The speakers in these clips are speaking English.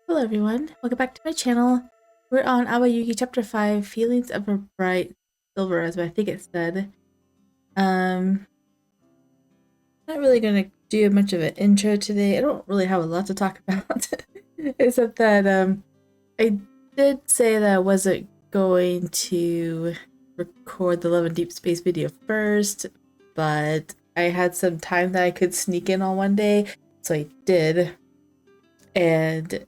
Hello everyone, welcome back to my channel. We're on Awayuki chapter 5, Feelings of a Bright Silver, as I think it said. Not really gonna do much of an intro today. I don't really have a lot to talk about. Except that I did say that I wasn't going to record the Love and Deep Space video first, but I had some time that I could sneak in on one day, so I did. And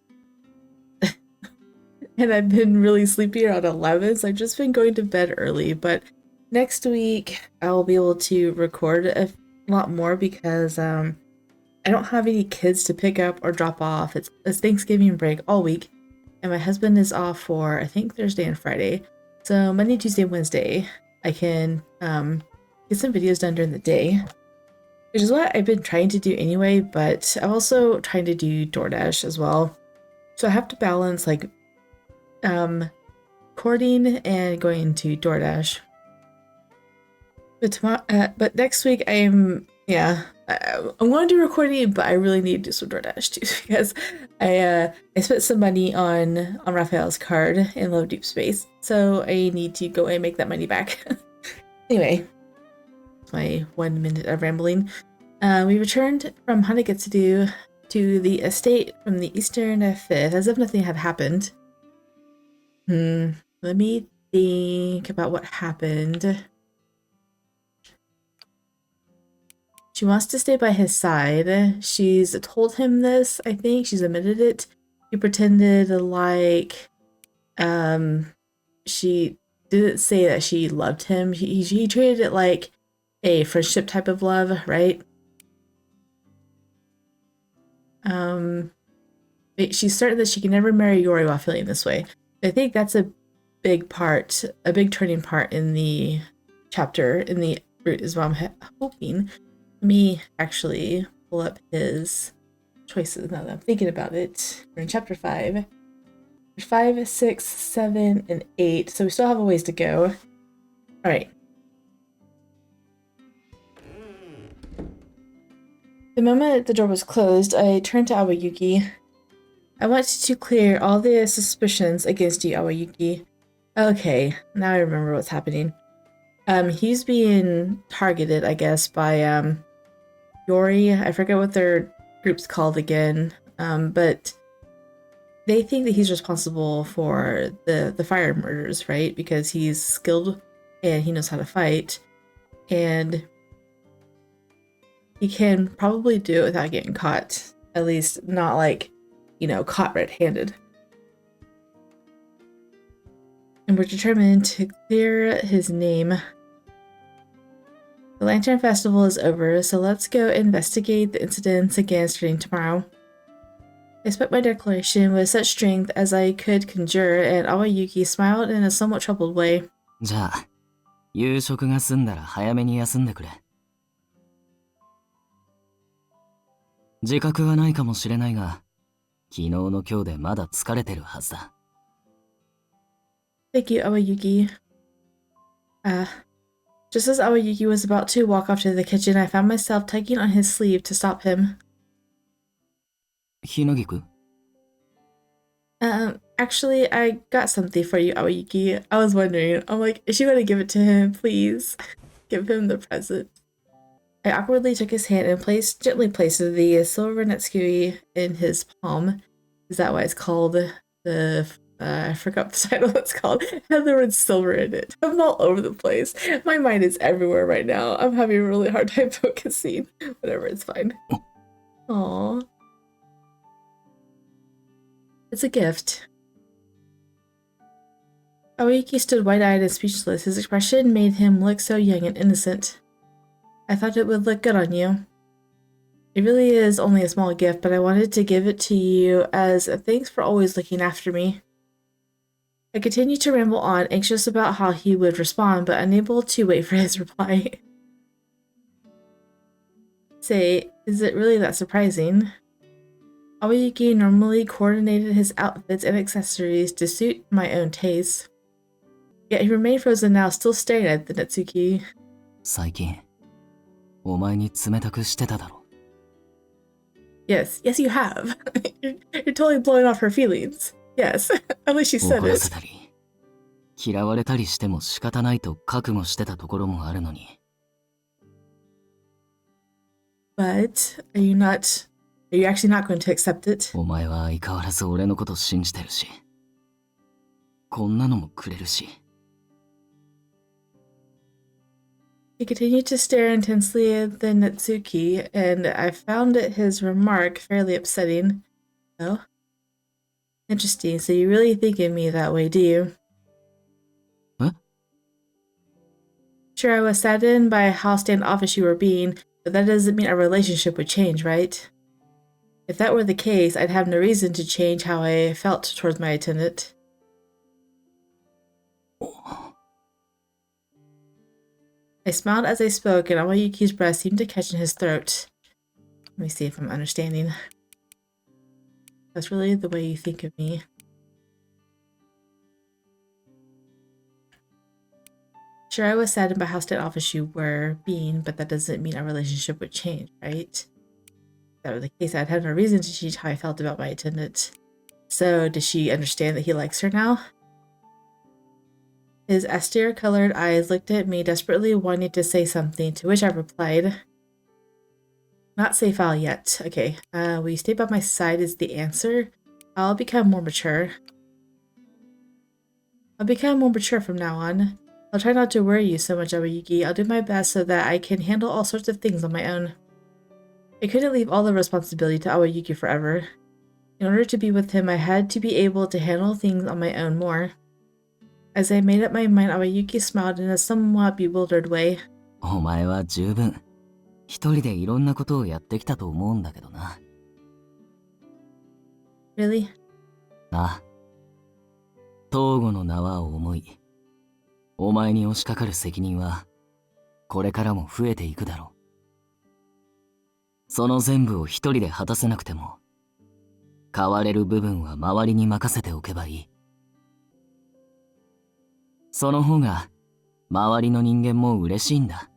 I've been really sleepy around 11, so I've just been going to bed early. But next week, I'll be able to record a lot more because I don't have any kids to pick up or drop off. It's Thanksgiving break all week, and my husband is off for, I think, Thursday and Friday. So Monday, Tuesday, Wednesday, I can get some videos done during the day, which is what I've been trying to do anyway, but I'm also trying to do DoorDash as well. So I have to balance, like, recording and going to DoorDash. But tomorrow, but next week I'm going to do recording, but I really need to do some DoorDash too because I spent some money on Raphael's card in Love Deep Space, so I need to go and make that money back. Anyway, my 1 minute of rambling. We returned from Hinagiku to the estate from the Eastern Fifth, as if nothing had happened. Let me think about what happened. She wants to stay by his side. She's told him this, I think. She's admitted it. He pretended like she didn't say that she loved him. He treated it like a friendship type of love, right? She's certain that she can never marry Yori while feeling this way. I think that's a big turning part in the chapter, in the route is what I'm hoping. Let me actually pull up his choices now that I'm thinking about it. We're in chapter 5. 5, 6, 7, and 8, so we still have a ways to go. Alright. The moment the door was closed, I turned to Awayuki. I want to clear all the suspicions against you, Awayuki. Okay, now I remember what's happening. He's being targeted, I guess, by Yori. I forget what their group's called again, but they think that he's responsible for the fire murders, right? Because he's skilled and he knows how to fight, and he can probably do it without getting caught. At least not like, caught red-handed. And we're determined to clear his name. The Lantern Festival is over, so let's go investigate the incidents again starting tomorrow. I spoke my declaration with such strength as I could conjure, and Awayuki smiled in a somewhat troubled way. じゃあ、夕食が済んだら早めに休んでくれ。自覚はないかもしれないが、昨日の今日でまだ疲れてるはずだ。Thank you, Awayuki. Just as Awayuki was about to walk off to the kitchen, I found myself tugging on his sleeve to stop him. Hinagiku? Actually, I got something for you, Awayuki. I was wondering. I'm like, is she gonna give it to him? Please. Give him the present. I awkwardly took his hand and gently placed the silver Netsui in his palm. Is that why it's called the... I forgot the title it's called. It had the word silver in it. I'm all over the place. My mind is everywhere right now. I'm having a really hard time focusing. Whatever, it's fine. Aww. It's a gift. Awayuki stood wide-eyed and speechless. His expression made him look so young and innocent. I thought it would look good on you. It really is only a small gift, but I wanted to give it to you as a thanks for always looking after me. I continued to ramble on, anxious about how he would respond, but unable to wait for his reply. Say, is it really that surprising? Awayuki normally coordinated his outfits and accessories to suit my own taste. Yet he remained frozen now, still staring at the Netsuki. 最近、お前に冷たくしてただろ。Yes, yes, you have. You're totally blowing off her feelings. Yes, at least she said 怒らせ it. たり、嫌われたりしても仕方ないと覚悟してたところもあるのに。But are you actually not going to accept it? お前は相変わらず俺のこと信じてるし、こんなのもくれるし。He continued to stare intensely at the Natsuki, and I found his remark fairly upsetting. Oh? Interesting, so you really think of me that way, do you? Huh? Sure, I was saddened by how standoffish you were being, but that doesn't mean our relationship would change, right? If that were the case, I'd have no reason to change how I felt towards my attendant. I smiled as I spoke, and Awayuki's breath seemed to catch in his throat. Let me see if I'm understanding. That's really the way you think of me. Sure, I was saddened by how standoffish you were being, but that doesn't mean our relationship would change, right? If that were the case, I'd have no reason to change how I felt about my attendant. So, does she understand that he likes her now? His austere-colored eyes looked at me, desperately wanting to say something, to which I replied, "Not safe file yet. Okay, will you stay by my side is the answer. I'll become more mature. I'll become more mature from now on. I'll try not to worry you so much, Awayuki. I'll do my best so that I can handle all sorts of things on my own. I couldn't leave all the responsibility to Awayuki forever. In order to be with him, I had to be able to handle things on my own more." As I made up my mind, Awayuki smiled in a somewhat bewildered way. お前は十分、一人でいろんなことをやってきたと思うんだけどな。Really? ああ。東郷の名は重い。お前に押しかかる責任は、これからも増えていくだろう。その全部を一人で果たせなくても、変われる部分は周りに任せておけばいい。その方が、周りの人間も嬉しいんだ。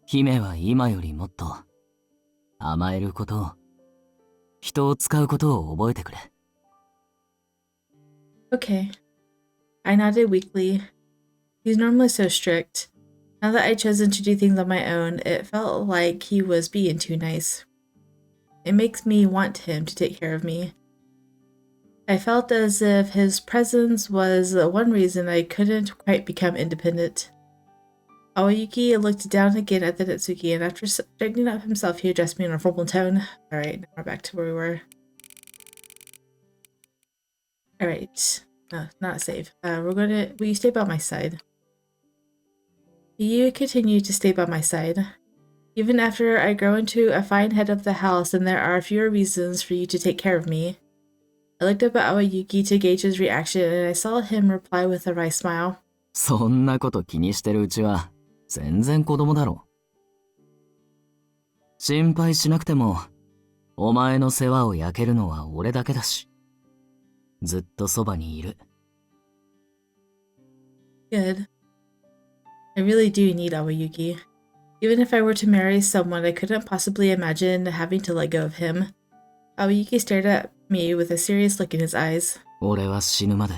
姫は今よりもっと、甘えることを、人を使うことを覚えてくれ。Okay. I nodded weakly. He's normally so strict. Now that I'd chosen to do things on my own, it felt like he was being too nice. It makes me want him to take care of me. I felt as if his presence was the one reason I couldn't quite become independent. Awayuki looked down again at the Natsuki, and after straightening up himself, he addressed me in a formal tone. Alright, now we're back to where we were. Alright. No, not save. Will you stay by my side? You continue to stay by my side. Even after I grow into a fine head of the house and there are fewer reasons for you to take care of me. I looked up at Awayuki to gauge his reaction, and I saw him reply with a wry smile. そんなこと気にしてるうちは、全然子供だろ。心配しなくても、お前の世話を焼けるのは俺だけだし。ずっとそばにいる。Good. I really do need Awayuki. Even if I were to marry someone, I couldn't possibly imagine having to let go of him. Awayuki stared at me with a serious look in his eyes. 俺は死ぬまで、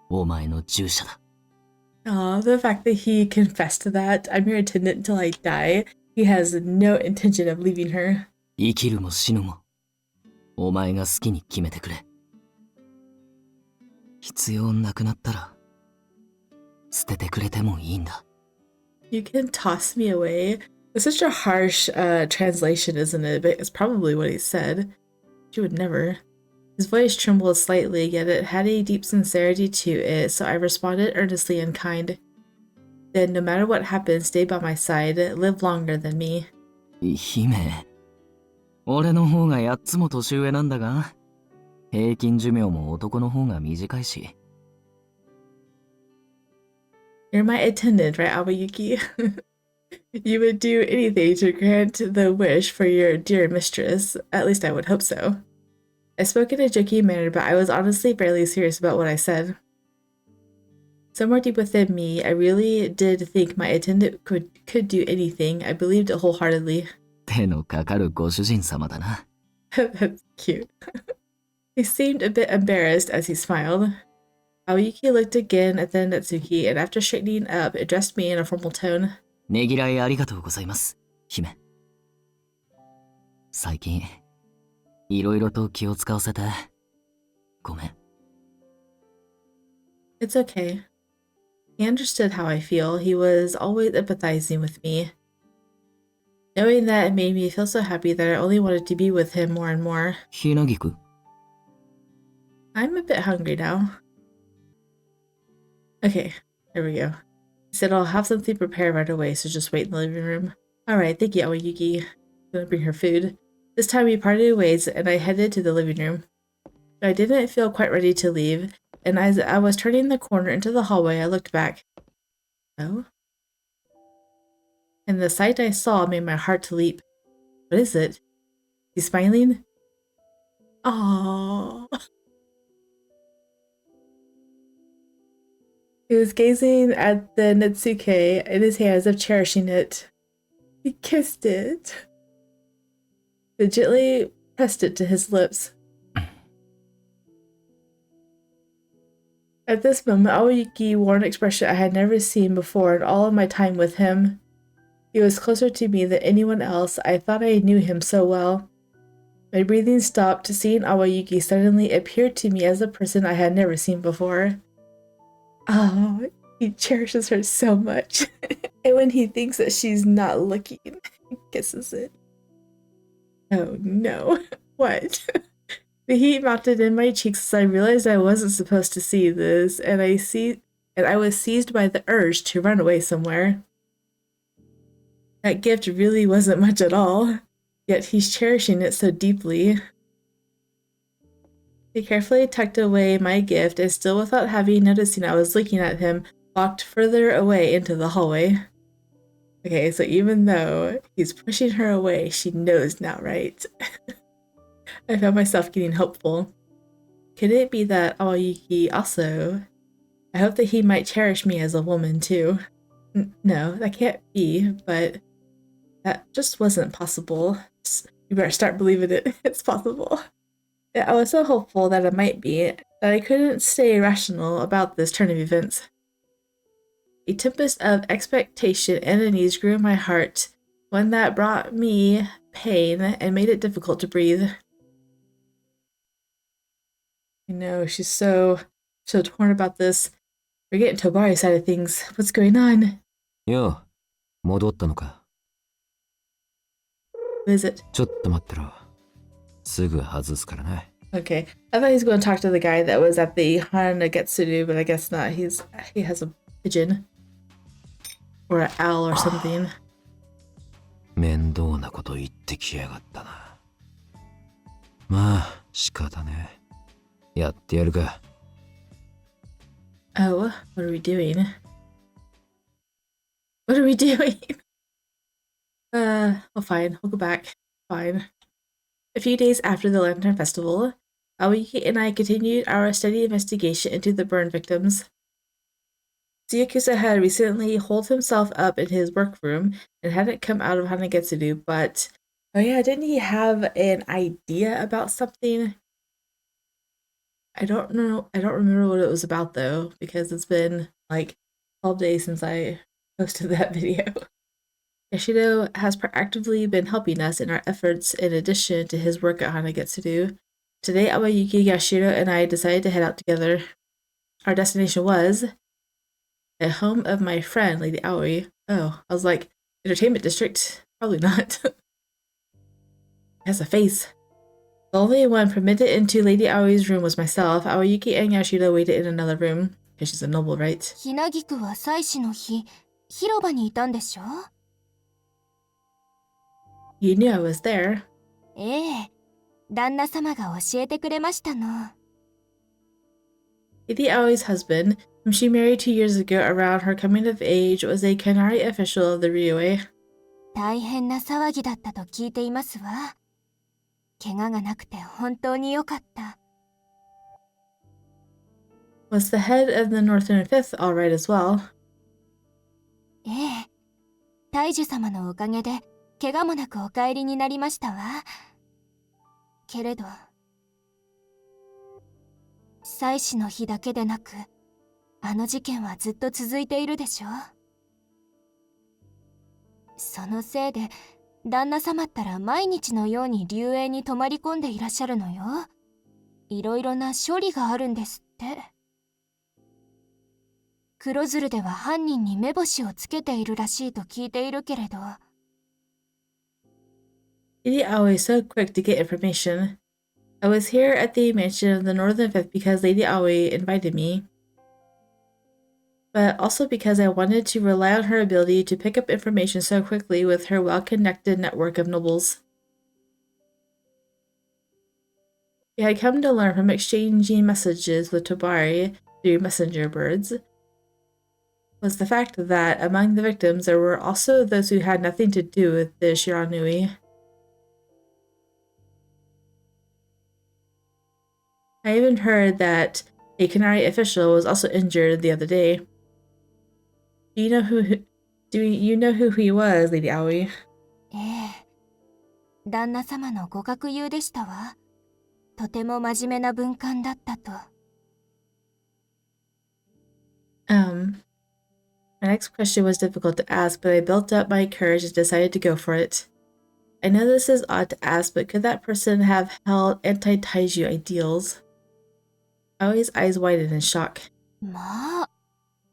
お前の従者だ。Aw, the fact that he confessed to that, I'm your attendant until I die, he has no intention of leaving her. 生きるも死ぬも、お前が好きに決めてくれ。必要なくなったら、捨ててくれてもいいんだ。You can toss me away. It's such a harsh translation, isn't it? But it's probably what he said. You would never. His voice trembled slightly, yet it had a deep sincerity to it, so I responded earnestly and kind. Then, no matter what happens, stay by my side, live longer than me. 姫、俺の方が8つも年上なんだが、平均寿命も男の方が短いし。You're my attendant, right, Awayuki? You would do anything to grant the wish for your dear mistress. At least I would hope so. I spoke in a joking manner, but I was honestly fairly serious about what I said. Somewhere deep within me, I really did think my attendant could do anything. I believed it wholeheartedly. っ手のかかるご主人様だな。That's cute. He seemed a bit embarrassed as he smiled. Awayuki looked again at the Natsuki, and after straightening up, addressed me in a formal tone. ねぎらいありがとうございます、姫。最近、いろいろと気を使わせて、ごめん。It's okay. He understood how I feel. He was always empathizing with me. Knowing that it made me feel so happy that I only wanted to be with him more and more. Hinagiku? I'm a bit hungry now. Okay, there we go. He said I'll have something prepared right away, so just wait in the living room. Alright, thank you, Awayuki. I'm gonna bring her food. This time we parted ways and I headed to the living room. I didn't feel quite ready to leave, and as I was turning the corner into the hallway, I looked back. Oh? And the sight I saw made my heart to leap. What is it? He's smiling? Aww. He was gazing at the Natsuki in his hands of cherishing it. He kissed it. He gently pressed it to his lips. At this moment, Awayuki wore an expression I had never seen before in all of my time with him. He was closer to me than anyone else. I thought I knew him so well. My breathing stopped. Seeing Awayuki suddenly appeared to me as a person I had never seen before. Oh, he cherishes her so much. And when he thinks that she's not looking, he kisses it. Oh no. What? The heat mounted in my cheeks as I realized I wasn't supposed to see this, and I was seized by the urge to run away somewhere. That gift really wasn't much at all, yet he's cherishing it so deeply. He carefully tucked away my gift and, still without having noticing I was looking at him, walked further away into the hallway. Okay, so even though he's pushing her away, she knows now, right? I found myself getting hopeful. Could it be that Awayuki also... I hope that he might cherish me as a woman, too. No, that can't be, but that just wasn't possible. You better start believing it. It's possible. Yeah, I was so hopeful that it might be, that I couldn't stay rational about this turn of events. A tempest of expectation and unease grew in my heart, one that brought me pain and made it difficult to breathe. I know, she's so torn about this. We're getting Tobari's side of things. What's going on? Yo, 戻ったのか。What is it? ちょっと待ってろ。すぐ外すからね。Okay, I thought he was going to talk to the guy that was at the Hinagiku, but I guess not. He has a pigeon. Or an owl or something. 面倒なこと言ってきやがったな。まあ、仕方ねえ。やってやるか。Oh, what are we doing? What are we doing? Well, fine. We'll go back. Fine. A few days after the Lantern Festival, Awayuki and I continued our steady investigation into the burn victims. Tsuyakusa had recently holed himself up in his workroom and hadn't come out of Hanagetsu, but... Oh yeah, didn't he have an idea about something? I don't know. I don't remember what it was about, though, because it's been, like, 12 days since I posted that video. Yashido has proactively been helping us in our efforts in addition to his work at Hanagetsu. Today, Awayuki, Yashido, and I decided to head out together. Our destination was a home of my friend, Lady Aoi. Oh, I was like, entertainment district? Probably not. It has a face. The only one permitted into Lady Aoi's room was myself. Awayuki and Yashido waited in another room. Because she's a noble, right? Hinagiku は祭祀の日、広場にいたんでしょ? You knew I was there. ええ、旦那様が教えてくれましたの。Lady Aoi's husband, whom she married 2 years ago around her coming of age, was a Kanari official of the Ryue. 大変な騒ぎだったと聞いていますわ。怪我がなくて本当に良かった。Was the head of the Northern Fifth all right as well? ええ、大樹様のおかげで怪我もなくお帰りになりましたわ。けれど祭祀の日だけでなく、あの事件はずっと続いているでしょ。そのせいで旦那様ったら毎日のように龍園に泊まり込んでいらっしゃるのよ。いろいろな処理があるんですって。黒鶴では犯人に目星をつけているらしいと聞いているけれど。Lady Aoi is so quick to get information. I was here at the mansion of the Northern Fifth because Lady Aoi invited me, but also because I wanted to rely on her ability to pick up information so quickly with her well-connected network of nobles. We had come to learn from exchanging messages with Tobari through messenger birds was the fact that among the victims there were also those who had nothing to do with the Shiranui. I even heard that a Canary official was also injured the other day. Do you know who he was, Lady Aoi? ええ、旦那様のご学友でしたわ。とても真面目な文官だったと。My next question was difficult to ask, but I built up my courage and decided to go for it. I know this is odd to ask, but could that person have held anti-taiju ideals? Aoi's eyes widened in shock. まあ、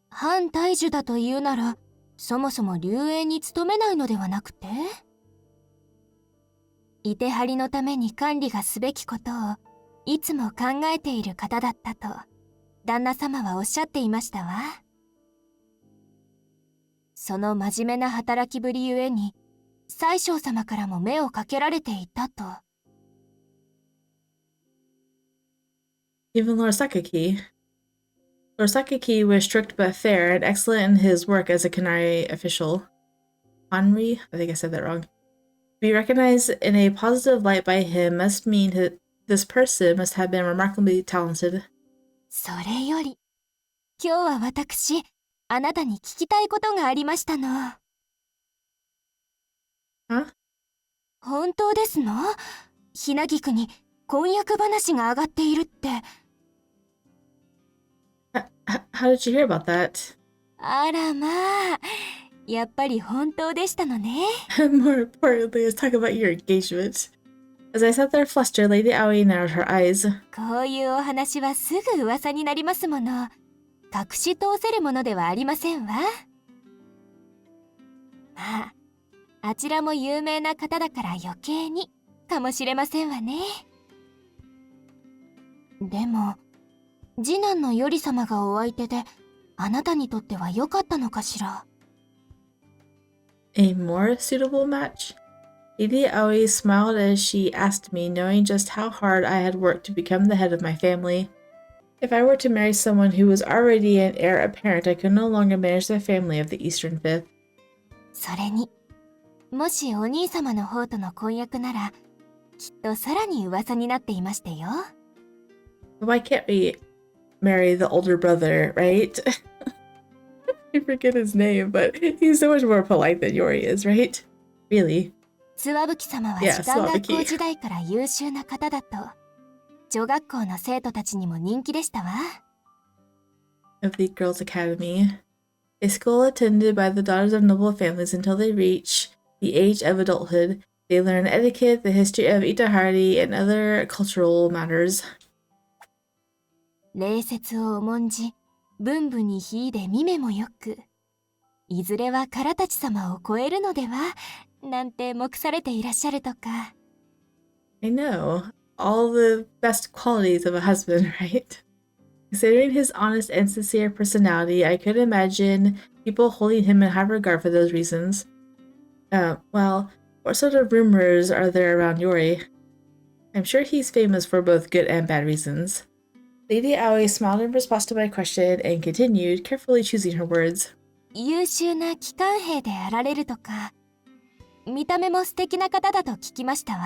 反大樹だというなら、そもそも龍園に勤めないのではなくて、Itehariのために管理がすべきことをいつも考えている方だったと旦那様はおっしゃっていましたわ。その真面目な働きぶりゆえに宰相様からも目をかけられていたと。Even Lord Sakaki. Lord Sakaki was strict but fair and excellent in his work as a Canary official. Henri, I think I said that wrong. To be recognized in a positive light by him must mean this person must have been remarkably talented. それより、今日は私、あなたに聞きたいことがありましたの。Huh? 本当ですの？ひなぎくに婚約話が上がっているって。How did you hear about that? あらまあ、やっぱり本当でしたのね。More importantly, let's talk about your engagement. As I sat there flustered, Lady Aoi narrowed her eyes. こういうお話はすぐ噂になりますもの。隠し通せるものではありませんわ。まあ、あちらも有名な方だから余計にかもしれませんわね。でも、次男のより様がお相手で、あなたにとっては良かったのかしら。A more suitable match? Lady Aoi smiled as she asked me, knowing just how hard I had worked to become the head of my family. If I were to marry someone who was already an heir apparent, I could no longer manage the family of the Eastern Fifth. それに、もしお兄様の方との婚約なら、きっとさらに噂になっていましてよ。Why can't we marry the older brother, right? I forget his name, but he's so much more polite than Yori is, right? Really? 諏訪吹様は士官学校時代から優秀な方だと、女学校の生徒たちにも人気でしたわ。Of the Girls' Academy, a school attended by the daughters of noble families until they reach the age of adulthood. They learn etiquette, the history of Itehari, and other cultural matters. 礼節を重んじ、文武に秀で見目もよく、いずれは唐たち様を超えるのではなんて目されていらっしゃるとか。I know. All the best qualities of a husband, right? Considering his honest and sincere personality, I could imagine people holding him in high regard for those reasons. Well, what sort of rumors are there around Yori? I'm sure he's famous for both good and bad reasons. Lady Aoi smiled in response to my question and continued, carefully choosing her words. 優秀な機関兵であられるとか、見た目も素敵な方だと聞きましたわ。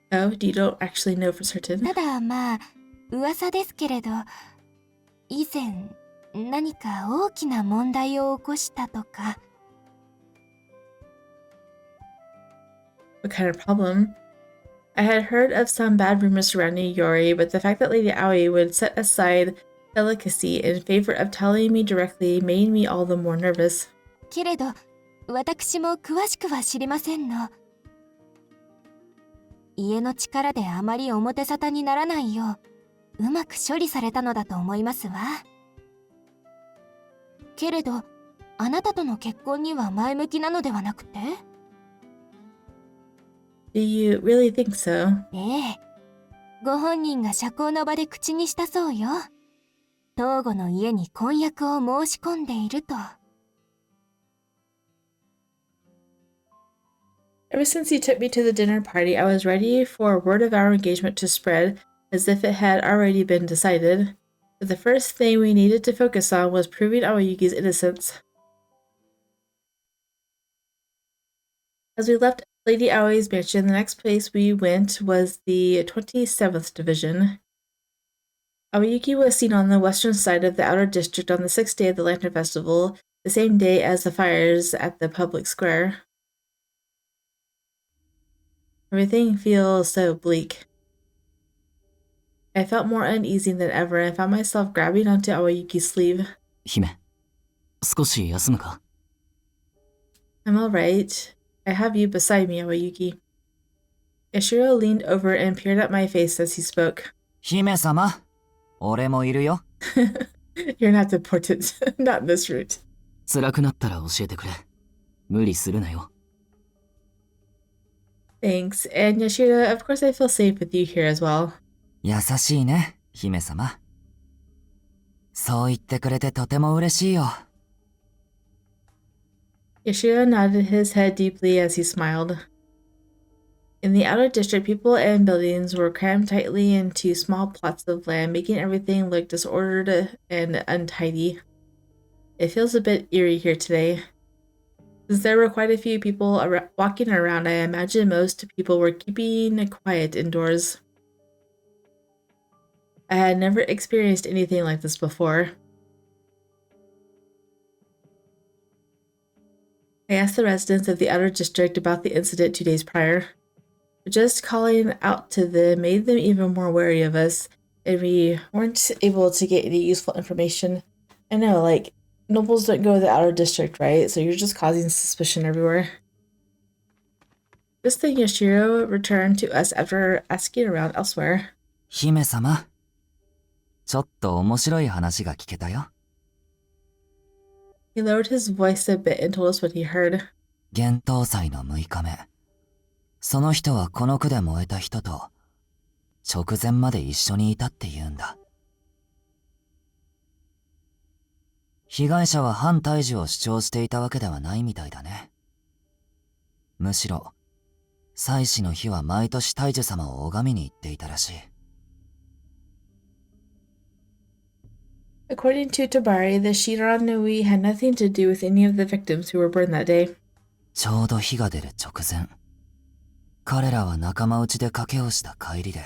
Oh, you don't actually know for certain? ただまあ、噂ですけれど、以前何か大きな問題を起こしたとか。What kind of problem? I had heard of some bad rumors surrounding Yori, but the fact that Lady Aoi would set aside delicacy in favor of telling me directly made me all the more nervous. けれど、私も詳しくは知りませんの。家の力であまり表沙汰にならないよう、うまく処理されたのだと思いますわ。けれど、あなたとの結婚には前向きなのではなくて？ Do you really think so? ええ。ご本人が社交の場で口にしたそうよ。東郷の家に婚約を申し込んでいると。Ever since he took me to the dinner party, I was ready for word of our engagement to spread as if it had already been decided. But the first thing we needed to focus on was proving Awayuki's innocence. As we left Lady Aoi's mansion, the next place we went was the 27th Division. Awayuki was seen on the western side of the outer district on the 6th day of the Lantern Festival, the same day as the fires at the public square. Everything feels so bleak. I felt more uneasy than ever and found myself grabbing onto Awayuki's sleeve. 姫、少し休むか？ I'm alright. I have you beside me, Awayuki. Ishiro leaned over and peered at my face as he spoke. 姫様、俺もいるよ。You're not deported. Not this route. 辛くなったら教えてくれ。無理するなよ。Thanks. And Yoshida, of course I feel safe with you here as well. 優しいね、姫様。そう言ってくれてとても嬉しいよ。Yoshida nodded his head deeply as he smiled. In the outer district, people and buildings were crammed tightly into small plots of land, making everything look disordered and untidy. It feels a bit eerie here today. Since there were quite a few people walking around, I imagine most people were keeping quiet indoors. I had never experienced anything like this before. I asked the residents of the outer district about the incident 2 days prior. Just calling out to them made them even more wary of us, and we weren't able to get any useful information. I know, like, nobles don't go to the outer district, right? So you're just causing suspicion everywhere. This thing Yoshiro returned to us after asking around elsewhere. 姫様、ちょっと面白い話が聞けたよ。He lowered his voice a bit and told us what he heard. 幻冬祭の6日目。その人はこの区で燃えた人と直前まで一緒にいたって言うんだ。被害者は反対峙を主張していたわけではないみたいだね。むしろ、祭祀の日は毎年大樹様を拝みに行っていたらしい。According to Tabari, the Shiranui had nothing to do with any of the victims who were burned that day. ちょうど火が出る直前、彼らは仲間内で賭けをした帰りで。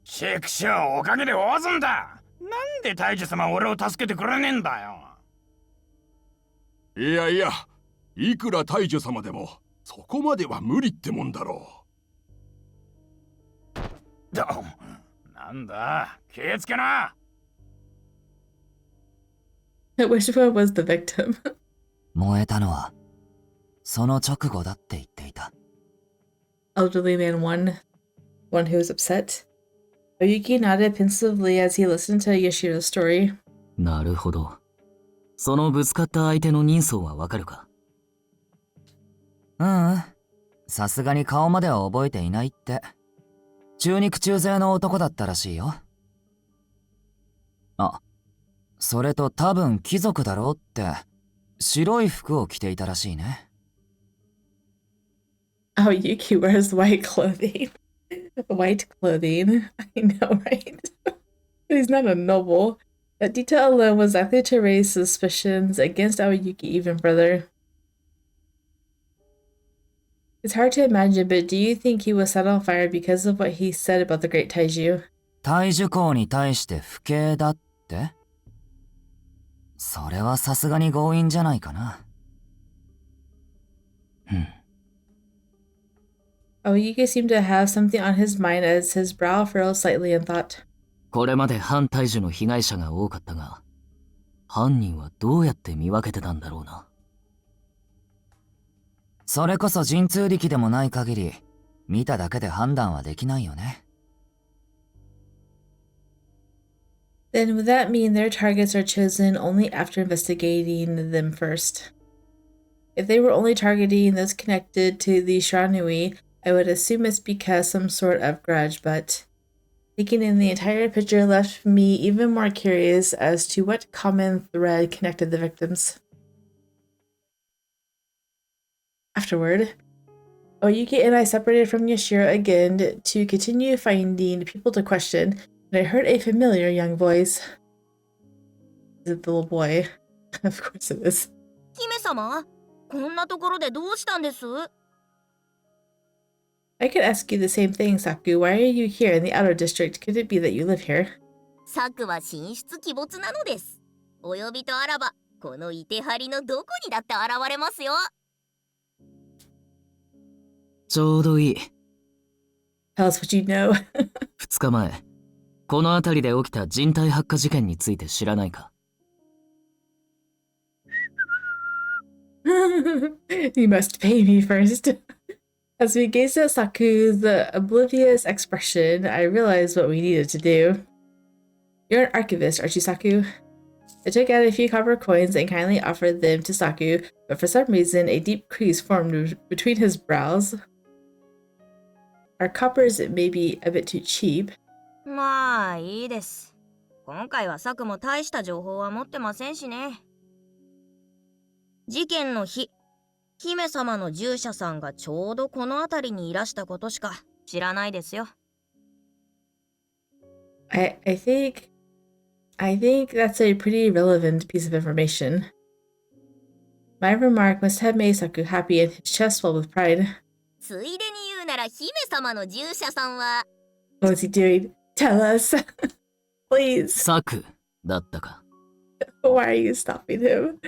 シクショー、おかげで大損だ。なんで大樹様は俺を助けてくれねえんだよ。いやいや、いくら大樹様でもそこまでは無理ってもんだろう。なんだ、気ぃつけな。Which one was the victim? 燃えたのはその直後だって言っていた。Elderly man one who was upset. Awayuki nodded pensively as he listened to Yoshiro's story. なるほど。そのぶつかった相手の人相はわかるか？さすがに顔までは覚えていないって。中肉中背の男だったらしいよ。あ、それと多分貴族だろうって白い服を着ていたらしいね。Awayuki wears white clothing. White clothing. I know, right? But he's not a noble. That detail alone was likely to raise suspicions against Awayuki even further. It's hard to imagine, but do you think he was set on fire because of what he said about the Great Taiju? 大樹公に対して不敬だって？それはさすがに強引じゃないかな。Awayuki seemed to have something on his mind as his brow furrowed slightly in thought. これまで反体樹の被害者が多かったが、犯人はどうやって見分けてたんだろうな。それこそ神通力でもない限り、見ただけで判断はできないよね。Then would that mean their targets are chosen only after investigating them first? If they were only targeting those connected to the Shiranui, I would assume it's because some sort of grudge, but taking in the entire picture left me even more curious as to what common thread connected the victims. Afterward, Awayuki and I separated from Yashiro again to continue finding people to question, and I heard a familiar young voice. Is it the little boy? Of course it is. 姫様、こんなところでどうしたんです？ I could ask you the same thing, Saku. Why are you here in the outer district? Could it be that you live here? サクは神出鬼没なのです。お呼びとあらば、このいてはりのどこにだって現れますよ。ちょうどいい。Tell us what you know. 2日前、この辺りで起きた人体発火事件について知らないか？ You must pay me first. As we gazed at Saku's oblivious expression, I realized what we needed to do. You're an archivist, aren't you, Saku? I took out a few copper coins and kindly offered them to Saku, but for some reason a deep crease formed between his brows. Our coppers may be a bit too cheap. まあいいです。今回はサクも大した情報は持ってませんしね。事件の日、姫様の従者さんがちょうどこの辺りにいらしたことしか知らないですよ。I think that's a pretty relevant piece of information. My remark must have made Saku happy and his chest swelled with pride. ついでに言うなら姫様の従者さんは What was he doing? Tell us. Please. サクだったか。 Why are you stopping him?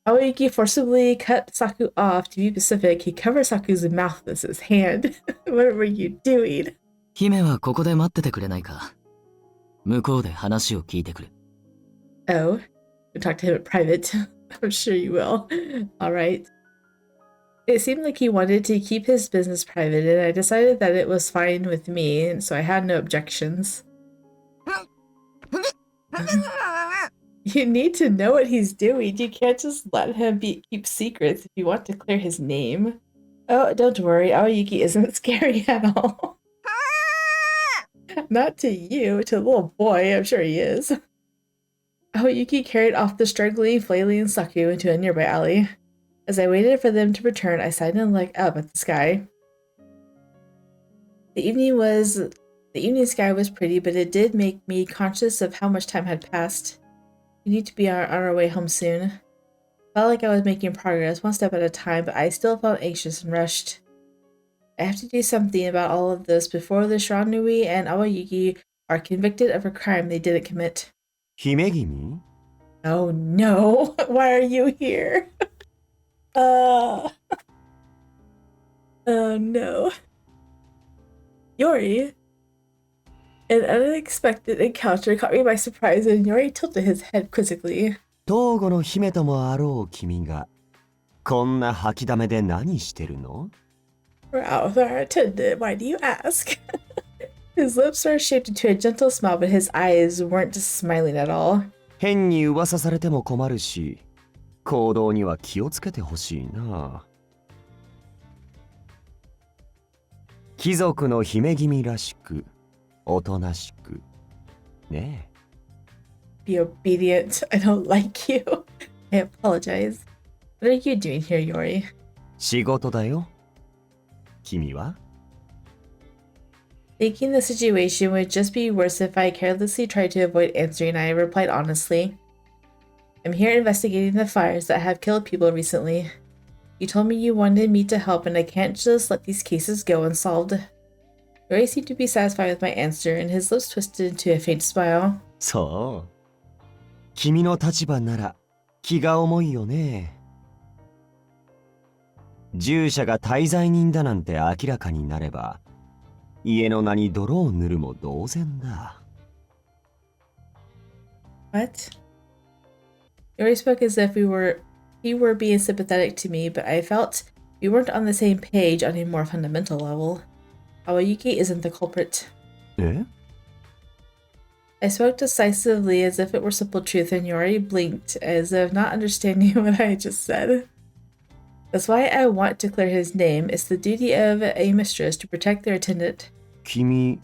Awayuki forcibly cut Saku off. To be specific, he covered Saku's mouth with his hand. What were you doing? 姫はここで待っててくれないか。向こうで話を聞いてくる。Oh, you'll talk to him in private. I'm sure you will. All right. It seemed like he wanted to keep his business private, and I decided that it was fine with me, and so I had no objections. You need to know what he's doing. You can't just let him keep secrets if you want to clear his name. Oh, don't worry. Awayuki isn't scary at all. Not to you, to the little boy. I'm sure he is. Awayuki carried off the struggling, flailing Saku into a nearby alley. As I waited for them to return, I sighed and looked up at the sky. The evening sky was pretty, but it did make me conscious of how much time had passed. We need to be on our way home soon. Felt like I was making progress one step at a time, but I still felt anxious and rushed. I have to do something about all of this before the Shiranui and Awayuki are convicted of a crime they didn't commit. 姫君 Oh no! Why are you here? Oh no. Yori. An unexpected encounter caught me by surprise, and Yori tilted his head quizzically. 東郷の姫ともあろう君がこんな吐きだめで何してるの We're out with our attendant. Why do you ask? His lips were shaped into a gentle smile, but his eyes weren't just smiling at all. 変に噂されても困るし行動には気をつけてほしいな貴族の姫君らしくおとなしくねえ Be obedient. I don't like you. I apologize. What are you doing here, Yori? 仕事だよ君は Thinking the situation would just be worse if I carelessly tried to avoid answering, I replied honestly. I'm here investigating the fires that have killed people recently. You told me you wanted me to help, and I can't just let these cases go unsolved. Yori seemed to be satisfied with my answer, and his lips twisted into a faint smile. そう君の立場なら気が重いよね従者が大罪人だなんて明らかになれば、家の名に泥を塗るも同然だ。What? Yori spoke as if he were being sympathetic to me, but I felt we weren't on the same page on a more fundamental level. Awayuki isn't the culprit. え？ I spoke decisively as if it were simple truth, and Yori blinked as if not understanding what I just said. That's why I want to clear his name. It's the duty of a mistress to protect their attendant. 君、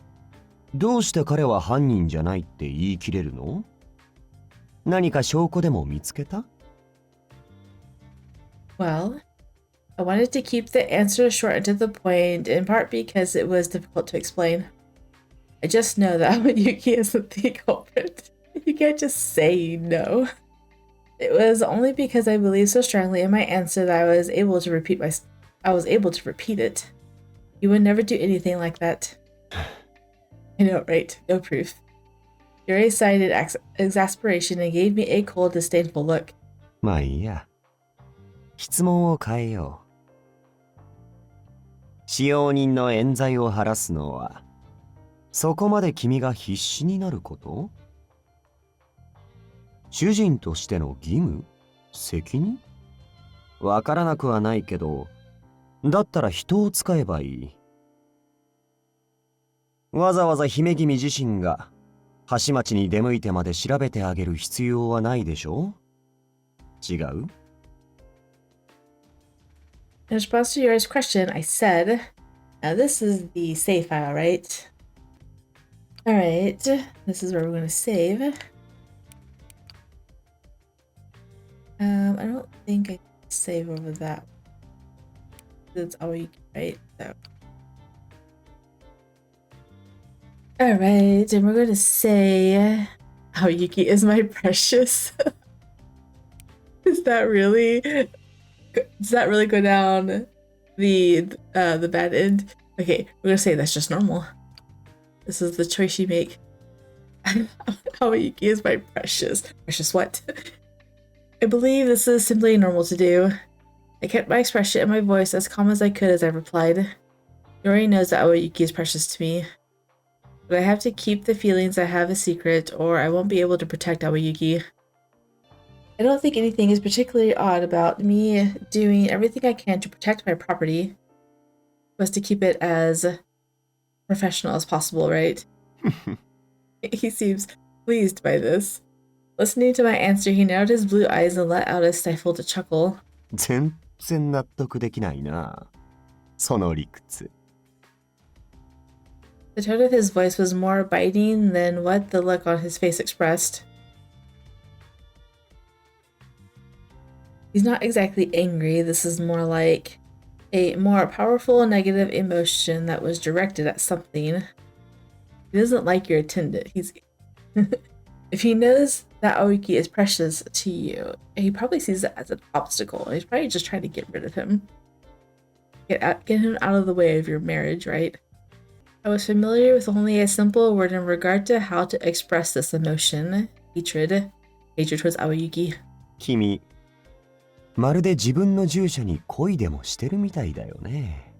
どうして彼は犯人じゃないって言い切れるの？何か証拠でも見つけた？ Well, I wanted to keep the answer short and to the point, in part because it was difficult to explain. I just know that Awayuki isn't the culprit. You can't just say no. It was only because I believed so strongly in my answer that I was able to repeat it. You would never do anything like that. I know, right? No proof. Yuri sighed in exasperation and gave me a cold, disdainful look. まあいいや。質問を変えよう。使用人の冤罪を晴らすのは、そこまで君が必死になること？主人としての義務？責任？わからなくはないけど、だったら人を使えばいい。わざわざ姫君自身が橋町に出向いてまで調べてあげる必要はないでしょ？違う？ In response to Yuri's question, I said, now this is the save file, right? Alright, this is where we're going to save. I don't think I can save over that. It's Awayuki, right? So. Alright, and we're going to say, Awayuki is my precious. Does that really go down the bad end? Okay, we're gonna say that's just normal. This is the choice you make. Awayuki is my precious. Precious what? I believe this is simply normal to do. I kept my expression and my voice as calm as I could as I replied. Yori knows that Awayuki is precious to me. But I have to keep the feelings I have a secret, or I won't be able to protect Awayuki. I don't think anything is particularly odd about me doing everything I can to protect my property. Was to keep it as professional as possible, right? He seems pleased by this. Listening to my answer, he narrowed his blue eyes and let out a stifled chuckle. 全然納得できないな。その理屈。The tone of his voice was more biting than what the look on his face expressed. He's not exactly angry. This is more like a more powerful negative emotion that was directed at something. He doesn't like your attendant. He's if he knows that Awayuki is precious to you, he probably sees it as an obstacle. He's probably just trying to get rid of him. Get him out of the way of your marriage, right? I was familiar with only a simple word in regard to how to express this emotion. Hatred towards Awayuki. 君、まるで自分の従者に恋でもしてるみたいだよね。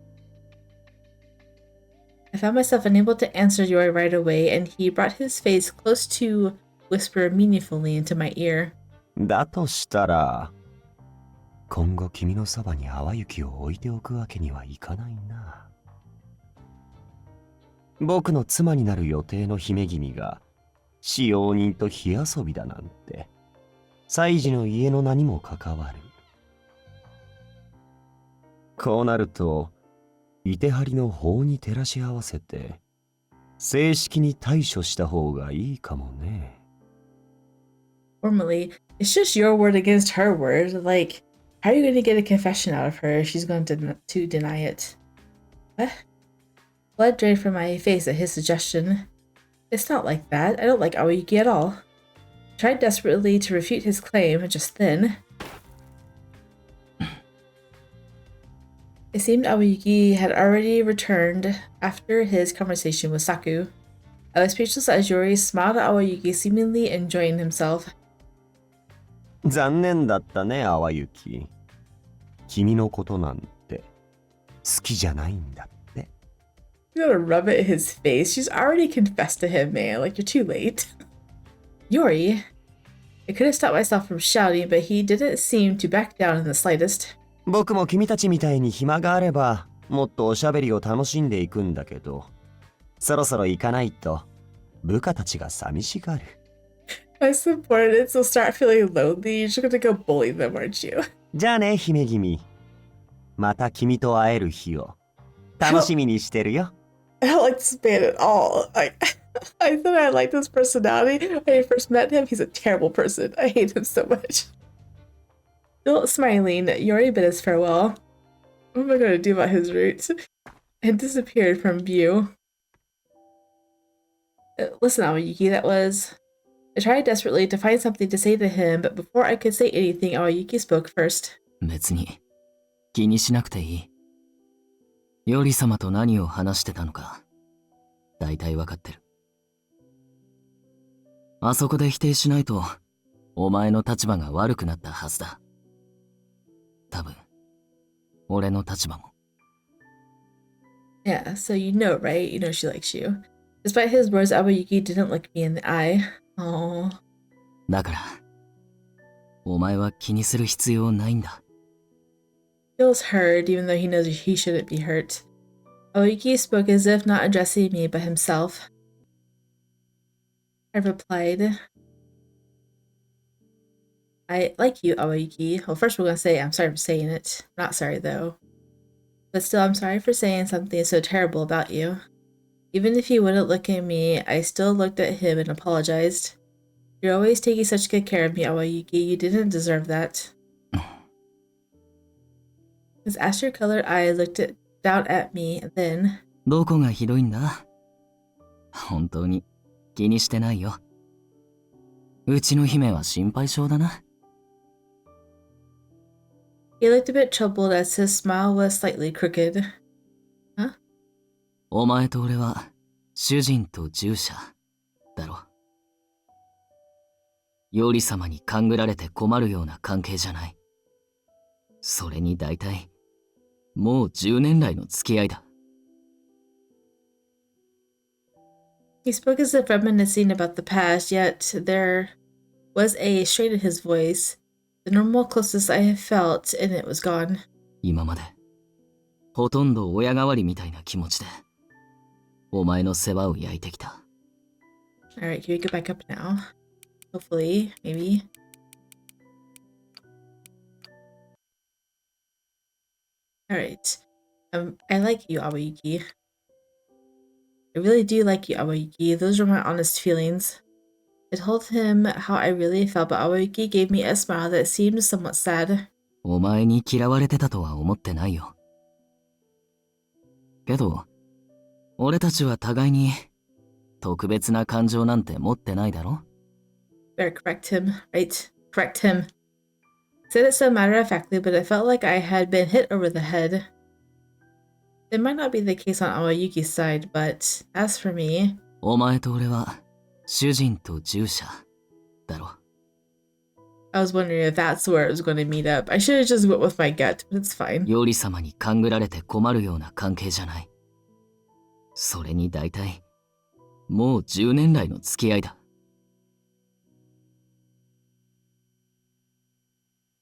I found myself unable to answer Yori right away, and he brought his face close to whisper meaningfully into my ear. だとしたら、今後君のそばにAwayukiを置いておくわけにはいかないな。僕の妻になる予定の姫君が使用人と火遊びだなんて、妻児の家の名にも関わる。こうなると、Itehariの法に照らし合わせて、正式に対処した方がいいかもね。Formally, it's just your word against her word. Like, how are you going to get a confession out of her if she's going to deny it? What? Blood drained from my face at his suggestion. It's not like that. I don't like Awayuki at all. I tried desperately to refute his claim just then. It seemed Awayuki had already returned after his conversation with Saku. I was speechless as Yori smiled at Awayuki, seemingly enjoying himself. 残念だったね、Awayuki。君のことなんて。好きじゃないんだって。You gotta rub it in his face. She's already confessed to him, man. Like, you're too late. Yori. I could have stopped myself from shouting, but he didn't seem to back down in the slightest. 僕も君たちみたいに暇があれば、もっとおしゃべりを楽しんでいくんだけど、そろそろ行かないと部下たちが寂しがる。My subordinates will start feeling lonely. You're just gonna go bully them, aren't you? じゃあね、姫君。また君と会える日を楽しみにしてるよ。I don't like this man at all. I thought I liked his personality. When I first met him, he's a terrible person. I hate him so much. Still smiling, Yori bid his farewell. What am I going to do about his roots? And disappeared from view. Listen, Awayuki, that was... I tried desperately to find something to say to him, but before I could say anything, Awayuki spoke first. 別に気にしなくていい。ヨリ様と何を話してたのか、大体わかってる。あそこで否定しないと、お前の立場が悪くなったはずだ。多分、俺の立場も。Yeah, so you know, right? You know she likes you. Despite his words, Awayuki didn't look me in the eye. Aww. だから、お前は気にする必要ないんだ。Feels hurt, even though he knows he shouldn't be hurt. Awayuki spoke as if not addressing me but himself. I replied, I like you, Awayuki. Well, first we're gonna say I'm sorry for saying it. Not sorry, though. But still, I'm sorry for saying something so terrible about you. Even if he wouldn't look at me, I still looked at him and apologized. You're always taking such good care of me, Awayuki. You didn't deserve that. His astral-colored eye looked down at me, and then... どこがひどいんだ？本当に気にしてないよ。うちの姫は心配性だな。He looked a bit troubled as his smile was slightly crooked. Huh? お前と俺は主人と従者だろ。ヨリ様に勘ぐられて困るような関係じゃない。それに大体もう10年来の付き合いだ。He spoke as if reminiscing about the past, yet there was a strain in his voice. The normal closeness I have felt, and it was gone. 今までほとんど親代わりみたいな気持ちでお前の世話を焼いてきた。Alright, can we get back up now? Hopefully, maybe. Alright. I like you, Awayuki. I really do like you, Awayuki. Those are my honest feelings. I told him how I really felt, but Awayuki gave me a smile that seemed somewhat sad. お前に嫌われてたとは思ってないよ。けど、俺たちは互いに特別な感情なんて持ってないだろ？ Better correct him, right? Correct him. Said it so matter-of-factly, but it felt like I had been hit over the head. It might not be the case on Awayuki's side, but as for me... お前と俺は主人と従者だろ。I was wondering if that's where it was going to meet up. I should have just went with my gut, but it's fine. ヨリ様に勘ぐられて困るような関係じゃない。それに大体もう10年来の付き合いだ。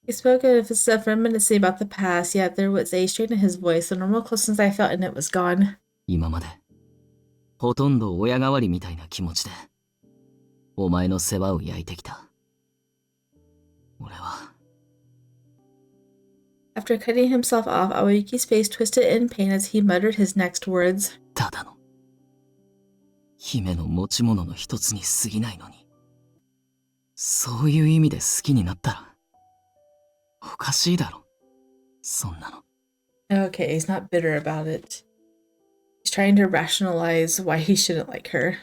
He spoke of himself reminiscing about the past, yet there was a strain in his voice. The normal closeness I felt in it was gone. 今までほとんど親代わりみたいな気持ちでお前の世話を焼いてきた。俺は。After cutting himself off, Awayuki's face twisted in pain as he muttered his next words. ただの姫の持ち物の一つに過ぎないのに、そういう意味で好きになったらおかしいだろ、そんなの。Okay, he's not bitter about it. He's trying to rationalize why he shouldn't like her.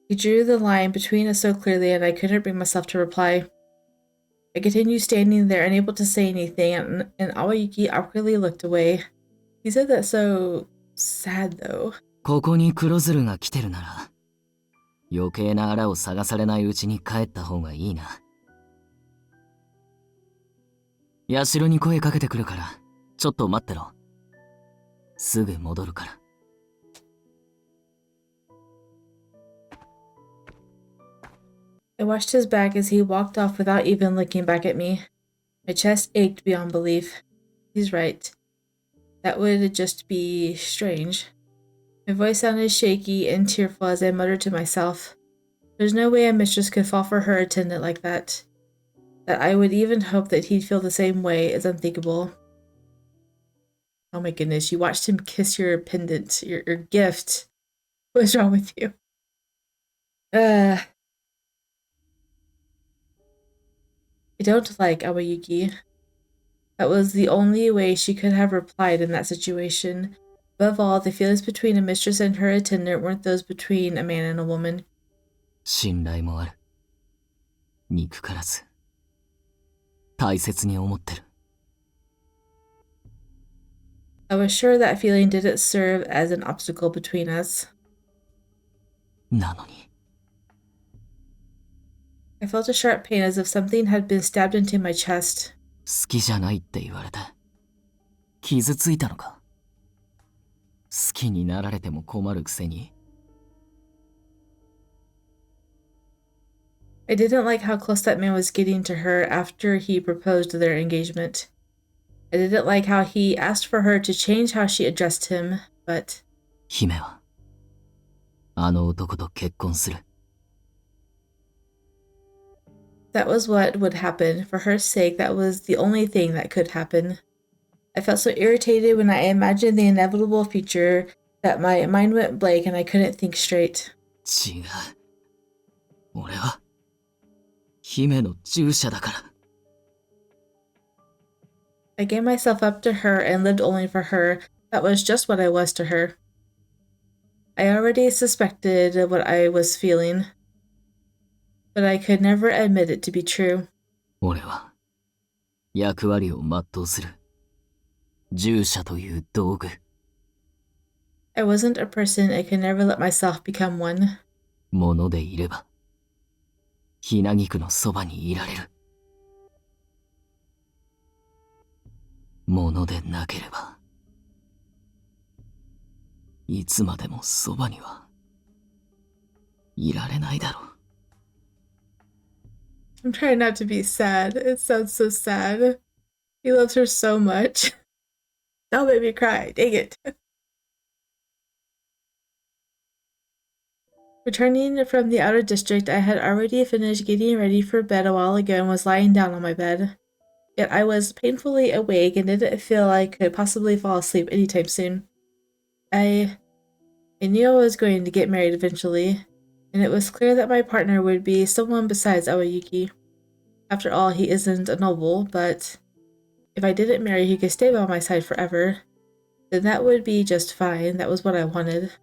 He drew the line between us so clearly, and I couldn't bring myself to reply. I continued standing there, unable to say anything, and Awayuki awkwardly looked away. He said that so sad, though. ここに黒鶴が来てるなら、余計なあらを探されないうちに帰った方がいいな。社に声かけてくるから、ちょっと待ってろ。すぐ戻るから。I watched his back as he walked off without even looking back at me. My chest ached beyond belief. He's right. That would just be strange. My voice sounded shaky and tearful as I muttered to myself. There's no way a mistress could fall for her attendant like that. That I would even hope that he'd feel the same way is unthinkable. Oh my goodness, you watched him kiss your pendant, your gift. What's wrong with you? I don't like Awayuki. That was the only way she could have replied in that situation. Above all, the feelings between a mistress and her attendant weren't those between a man and a woman. 信頼もある。憎からず。大切に思ってる。I was sure that feeling didn't serve as an obstacle between us. なのに。I felt a sharp pain as if something had been stabbed into my chest. 好きじゃないって言われて。傷ついたのか。好きになられても困るくせに。I didn't like how close that man was getting to her after he proposed their engagement. I didn't like how he asked for her to change how she addressed him, but... 姫は、あの男と結婚する。That was what would happen. For her sake, that was the only thing that could happen. I felt so irritated when I imagined the inevitable future that my mind went blank and I couldn't think straight. 違う。俺は、姫の従者だから。I gave myself up to her and lived only for her. That was just what I was to her. I already suspected what I was feeling, but I could never admit it to be true. 俺は、役割を全うする。従者という道具。I wasn't a person. I could never let myself become one. ものでいれば、ひなぎくのそばにいられる。ものでなければ、いつまでもそばにはいられないだろう。I'm trying not to be sad. It sounds so sad. He loves her so much. Don't make me cry. Dang it. Returning from the outer district, I had already finished getting ready for bed a while ago and was lying down on my bed. Yet I was painfully awake and didn't feel I could possibly fall asleep anytime soon. I knew I was going to get married eventually, and it was clear that my partner would be someone besides Awayuki. After all, he isn't a noble, but if I didn't marry, he could stay by my side forever. Then that would be just fine. That was what I wanted.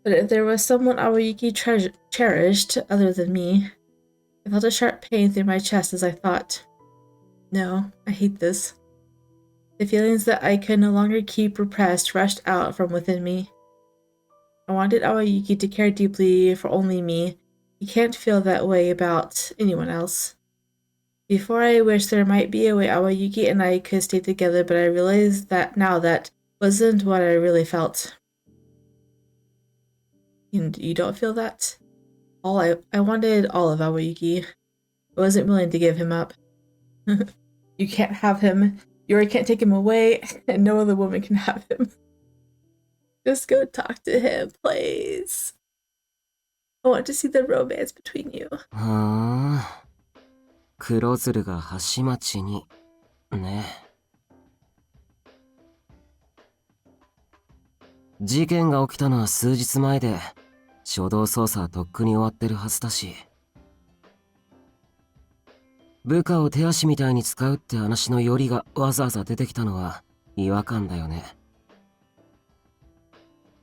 But if there was someone Awayuki cherished other than me, I felt a sharp pain through my chest as I thought, no, I hate this. The feelings that I could no longer keep repressed rushed out from within me. I wanted Awayuki to care deeply for only me. He can't feel that way about anyone else. Before I wished there might be a way Awayuki and I could stay together, but I realized that now that wasn't what I really felt. And you don't feel that? I wanted all of Awayuki. I wasn't willing to give him up. You can't have him. Yori can't take him away, and no other woman can have him. Just go talk to him, please. I want to see the romance between you. はあ、黒鶴が橋町にね。事件が起きたのは数日前で、初動捜査はとっくに終わってるはずだし、部下を手足みたいに使うって話のよりがわざわざ出てきたのは違和感だよね。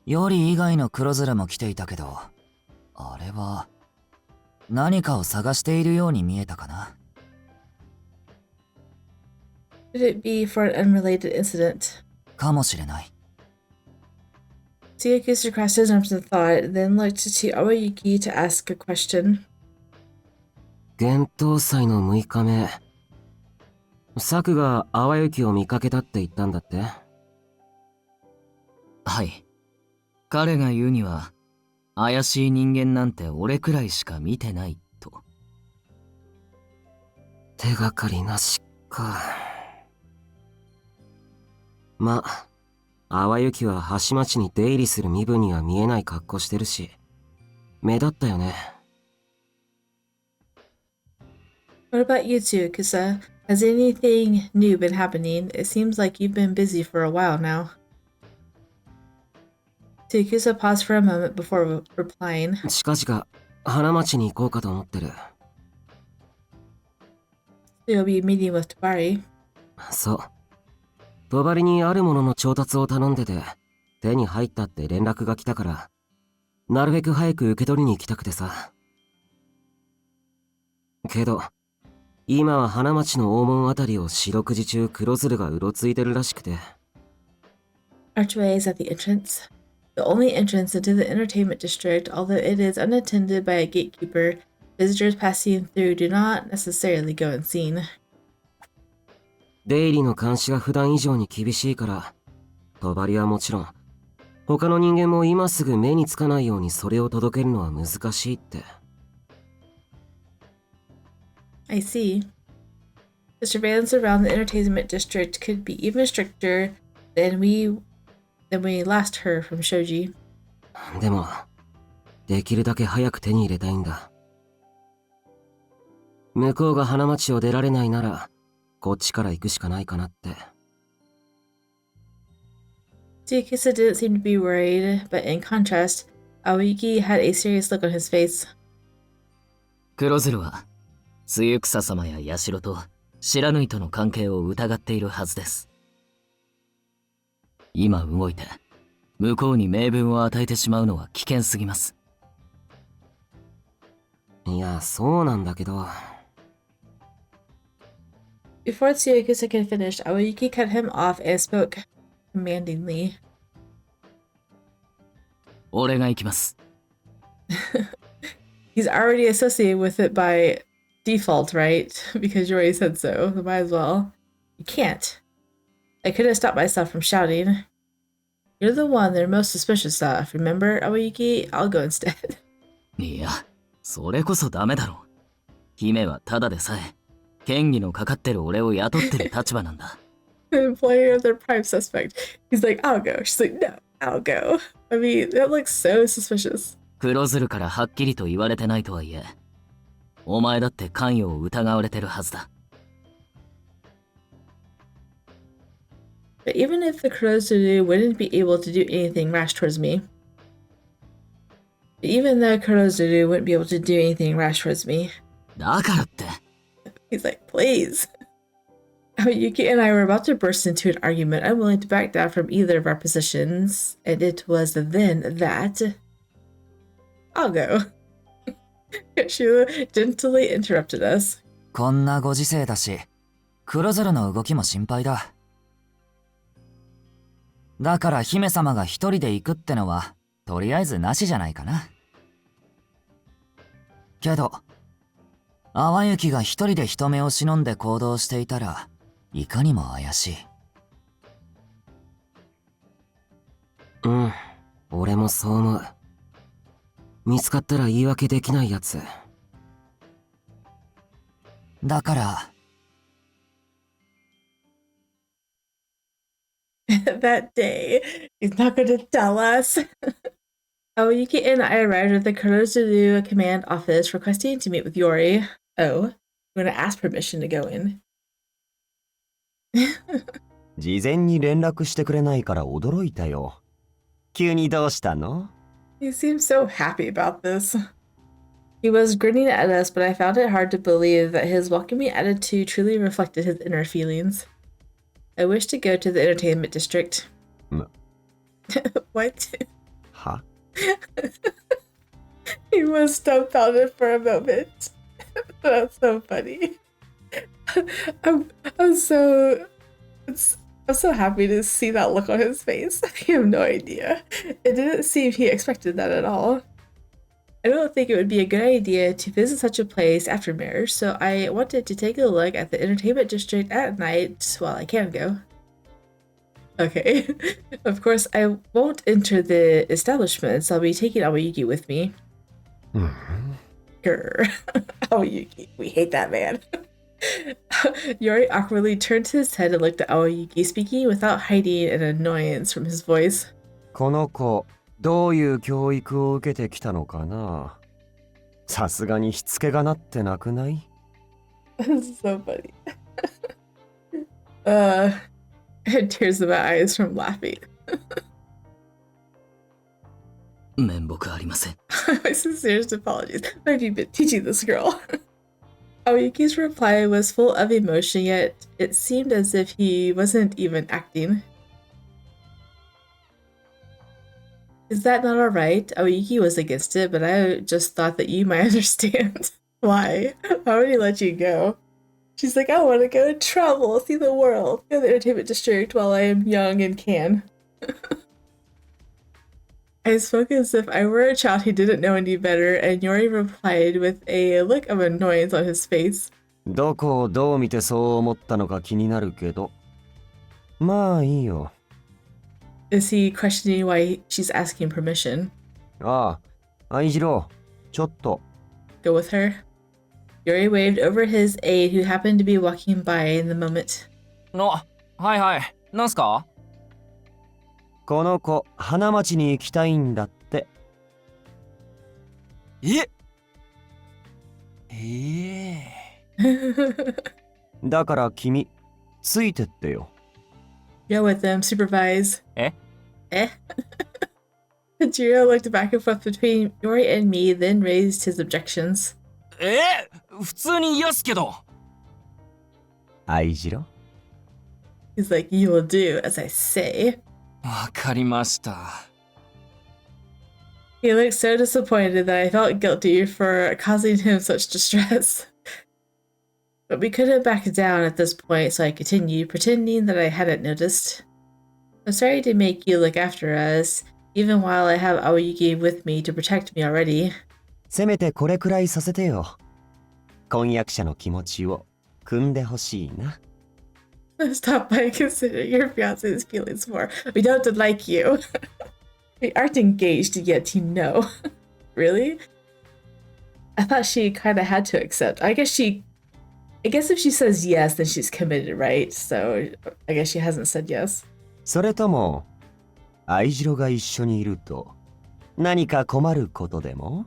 より以外の黒面も来ていたけど、あれは何かを探しているように見えたかな。Could it be for an unrelated incident? かもしれない。Tsuyakusa crossed his arms in thought, then looked to Awayuki to ask a question. 幻冬祭の6日目、サクが淡雪を見かけたって言ったんだって？はい。彼が言うには、怪しい人間なんて俺くらいしか見てないと。手がかりなしか。ま、淡雪は橋町に出入りする身分には見えない格好してるし、目立ったよね。What about you two, Kusa? Has anything new been happening? It seems like you've been busy for a while now. Kusa paused for a moment before replying. 近々、花町に行こうかと思ってる。You'll be meeting with Tabari. そう。帳にあるものの調達を頼んでて、手に入ったって連絡が来たから、なるべく早く受け取りに行きたくてさ。けど、今は花町の大門あたりを四六時中黒鶴がうろついてるらしくて。Archway is at the entrance. The only entrance into the entertainment district, although it is unattended by a gatekeeper, visitors passing through do not necessarily go unseen. 出入りの監視が普段以上に厳しいから、帳はもちろん、他の人間も今すぐ目につかないようにそれを届けるのは難しいって。I see. The surveillance around the entertainment district could be even stricter than we last heard from Shoji. でも、できるだけ早く手に入れたいんだ。向こうが花町を出られないなら、こっちから行くしかないかなって。Tsukasa didn't seem to be worried, but in contrast, Awayuki had a serious look on his face. 黒鶴は、露草様や社と白縫との関係を疑っているはずです。今動いて、向こうに名分を与えてしまうのは危険すぎます。いや、そうなんだけど。Before Tsukasa could finish, Awayuki cut him off and spoke commandingly. 俺が行きます。He's already associated with it by default, right? Because Yori said so. So might as well. You can't. I couldn't stop myself from shouting. You're the one they're most suspicious of. Remember, Awayuki? I'll go instead. いや、それこそダメだろ。姫はただでさえ、嫌疑のかかってる俺を雇ってる立場なんだ。The employer of their prime suspect. He's like, I'll go. She's like, no, I'll go. I mean, that looks so suspicious. 黒鶴からはっきりと言われてないとはいえ、お前だって関与を疑われてるはずだ。But even if the Kurozuru wouldn't be able to do anything rash towards me, even the Kurozuru wouldn't be able to do anything rash towards me. だからって。He's like, please. Yuki and I were about to burst into an argument, unwilling to back down from either of our positions, and it was then that... I'll go. Yoshua gently interrupted us. こんなご時世だし、黒鶴の動きも心配だ。だから姫様が一人で行くってのは、とりあえずなしじゃないかな。けど、淡雪が一人で人目を忍んで行動していたら、いかにも怪しい。うん、俺もそう思う。見つかったら言い訳できないやつ。だから、That day, he's not going to tell us. Awayuki and I arrived at the Kurozuru command office requesting to meet with Yori. Oh, we're going to ask permission to go in. 事前に連絡してくれないから驚いたよ。急にどうしたの？ He seemed so happy about this. He was grinning at us, but I found it hard to believe that his welcoming attitude truly reflected his inner feelings. I wish to go to the entertainment district. What? Huh? He was dumbfounded for a moment. That's so funny. I'm so happy to see that look on his face. I have no idea. It didn't seem he expected that at all. I don't think it would be a good idea to visit such a place after marriage, so I wanted to take a look at the entertainment district at night while I can go. Okay. Of course, I won't enter the establishments. I'll be taking Awayuki with me. Grr. Awayuki. We hate that man. Yori awkwardly turned his head and looked at Awayuki, speaking without hiding an annoyance from his voice. この子、どういう教育を受けてきたのかな。さすがにしつけがなってなくない？ This is so funny. And tears in my eyes from laughing. 面目ありません。 My sincerest apologies. I've been teaching this girl. Awayuki's reply was full of emotion, yet it seemed as if he wasn't even acting. Is that not alright? Awayuki was against it, but I just thought that you might understand. Why? Why would he let you go? She's like, I want to go travel, see the world, go to the entertainment district while I am young and can. I spoke as if I were a child who didn't know any better, and Yori replied with a look of annoyance on his face. どこをどう見てそう思ったのか気になるけど。まあいいよ。Is he questioning why she's asking permission? ああ、愛次郎、ちょっと。 Go with her? Yori waved over his aide who happened to be walking by in the moment. はいはい。なんすか？この子、花町に行きたいんだって。だから君、ついてってよ。Go with them, supervise. え？ Eh? Jiro looked back and forth between Yori and me, then raised his objections. 普通に嫌っすけど。愛次郎 He's like, you will do as I say. わかりました。He looked so disappointed that I felt guilty for causing him such distress. But we couldn't back down at this point, so I continued, pretending that I hadn't noticed. I'm sorry to make you look after us, even while I have Awayuki with me to protect me already. せめてこれくらいさせてよ。婚約者の気持ちを汲んでほしいな。Stop by considering your fiance's feelings more. We don't like you. We aren't engaged yet, you know. Really? I thought she kind of had to accept. I guess if she says yes, then she's committed, right? So I guess she hasn't said yes. それとも、愛次郎が一緒にいると何か困ることでも？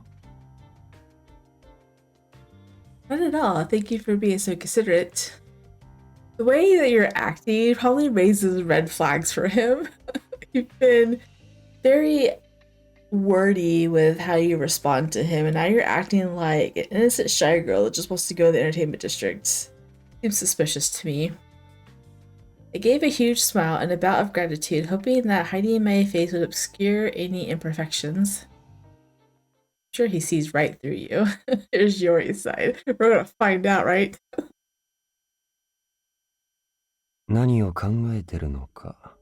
Not at all. Thank you for being so considerate. The way that you're acting probably raises red flags for him. You've been very wordy with how you respond to him, and now you're acting like an innocent shy girl that just wants to go to the entertainment district. Seems suspicious to me. I gave a huge smile and a bout of gratitude, hoping that hiding my face would obscure any imperfections. I'm sure he sees right through you. Here's Yori's side. We're gonna find out, right? 何を考えてるのか。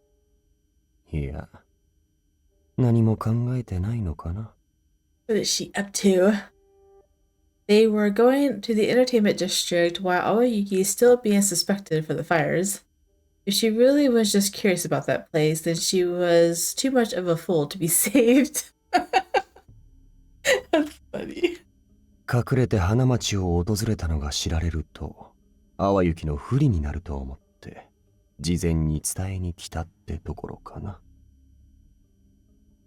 いや、何も考えてないのかな。 What is she up to? They were going to the entertainment district while Awayuki is still being suspected for the fires. If she really was just curious about that place, then she was too much of a fool to be saved. That's funny. 隠れて花町を訪れたのが知られると、Awayukiの不利になると思って、事前に伝えに来たってところかな。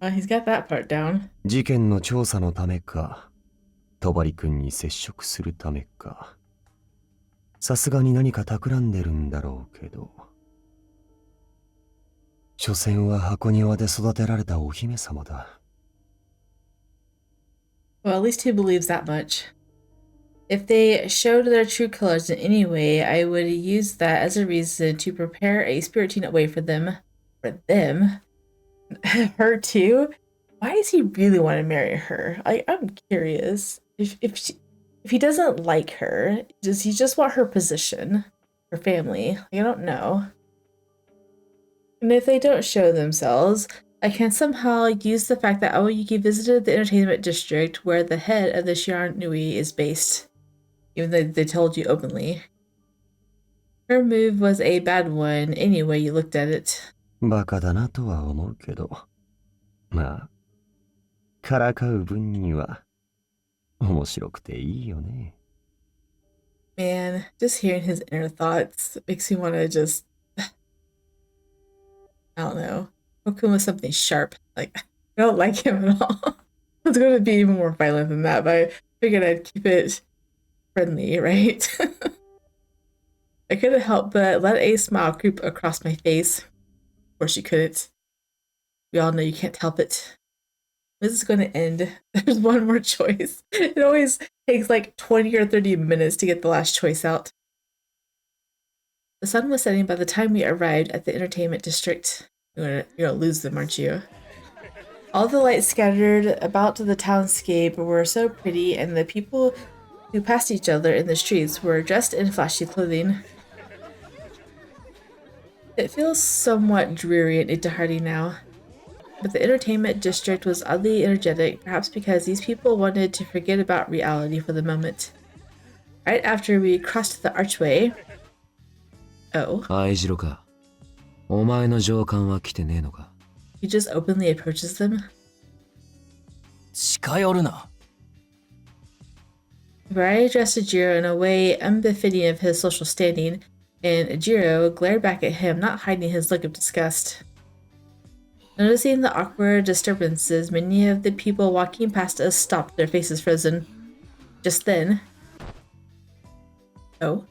He's got that part down. 事件の調査のためか、戸張君に接触するためか。さすがに何か企んでるんだろうけど。所詮は箱庭で育てられたお姫様だ。Well, at least he believes that much. If they showed their true colors in any way, I would use that as a reason to prepare a spiriting away for them. For them? Her too? Why does he really want to marry her? I'm curious. If he doesn't like her, does he just want her position? Her family? I don't know. And if they don't show themselves, I can somehow use the fact that Awayuki visited the entertainment district where the head of the Shiranui is based, even though they told you openly. Her move was a bad one any way you looked at it. バカだなとは思うけど、まあ、からかう分には面白くていいよね。Man, just hearing his inner thoughts makes me want to just, I don't know, poke him with something sharp. Like, I don't like him at all. I was going to be even more violent than that, but I figured I'd keep it friendly, right? I couldn't help but let a smile creep across my face. Of course you couldn't. We all know you can't help it. This is going to end. There's one more choice. It always takes like 20 or 30 minutes to get the last choice out. The sun was setting by the time we arrived at the entertainment district. You're gonna lose them, aren't you? All the lights scattered about the townscape were so pretty, and the people who passed each other in the streets were dressed in flashy clothing. It feels somewhat dreary in Itehari now. But the entertainment district was oddly energetic, perhaps because these people wanted to forget about reality for the moment. Right after we crossed the archway... Oh. He just openly approaches them? 近寄るな。 Rai addressed Ejiro in a way unbefitting of his social standing, and Ejiro glared back at him, not hiding his look of disgust. Noticing the awkward disturbances, many of the people walking past us stopped, their faces frozen. Just then... Oh?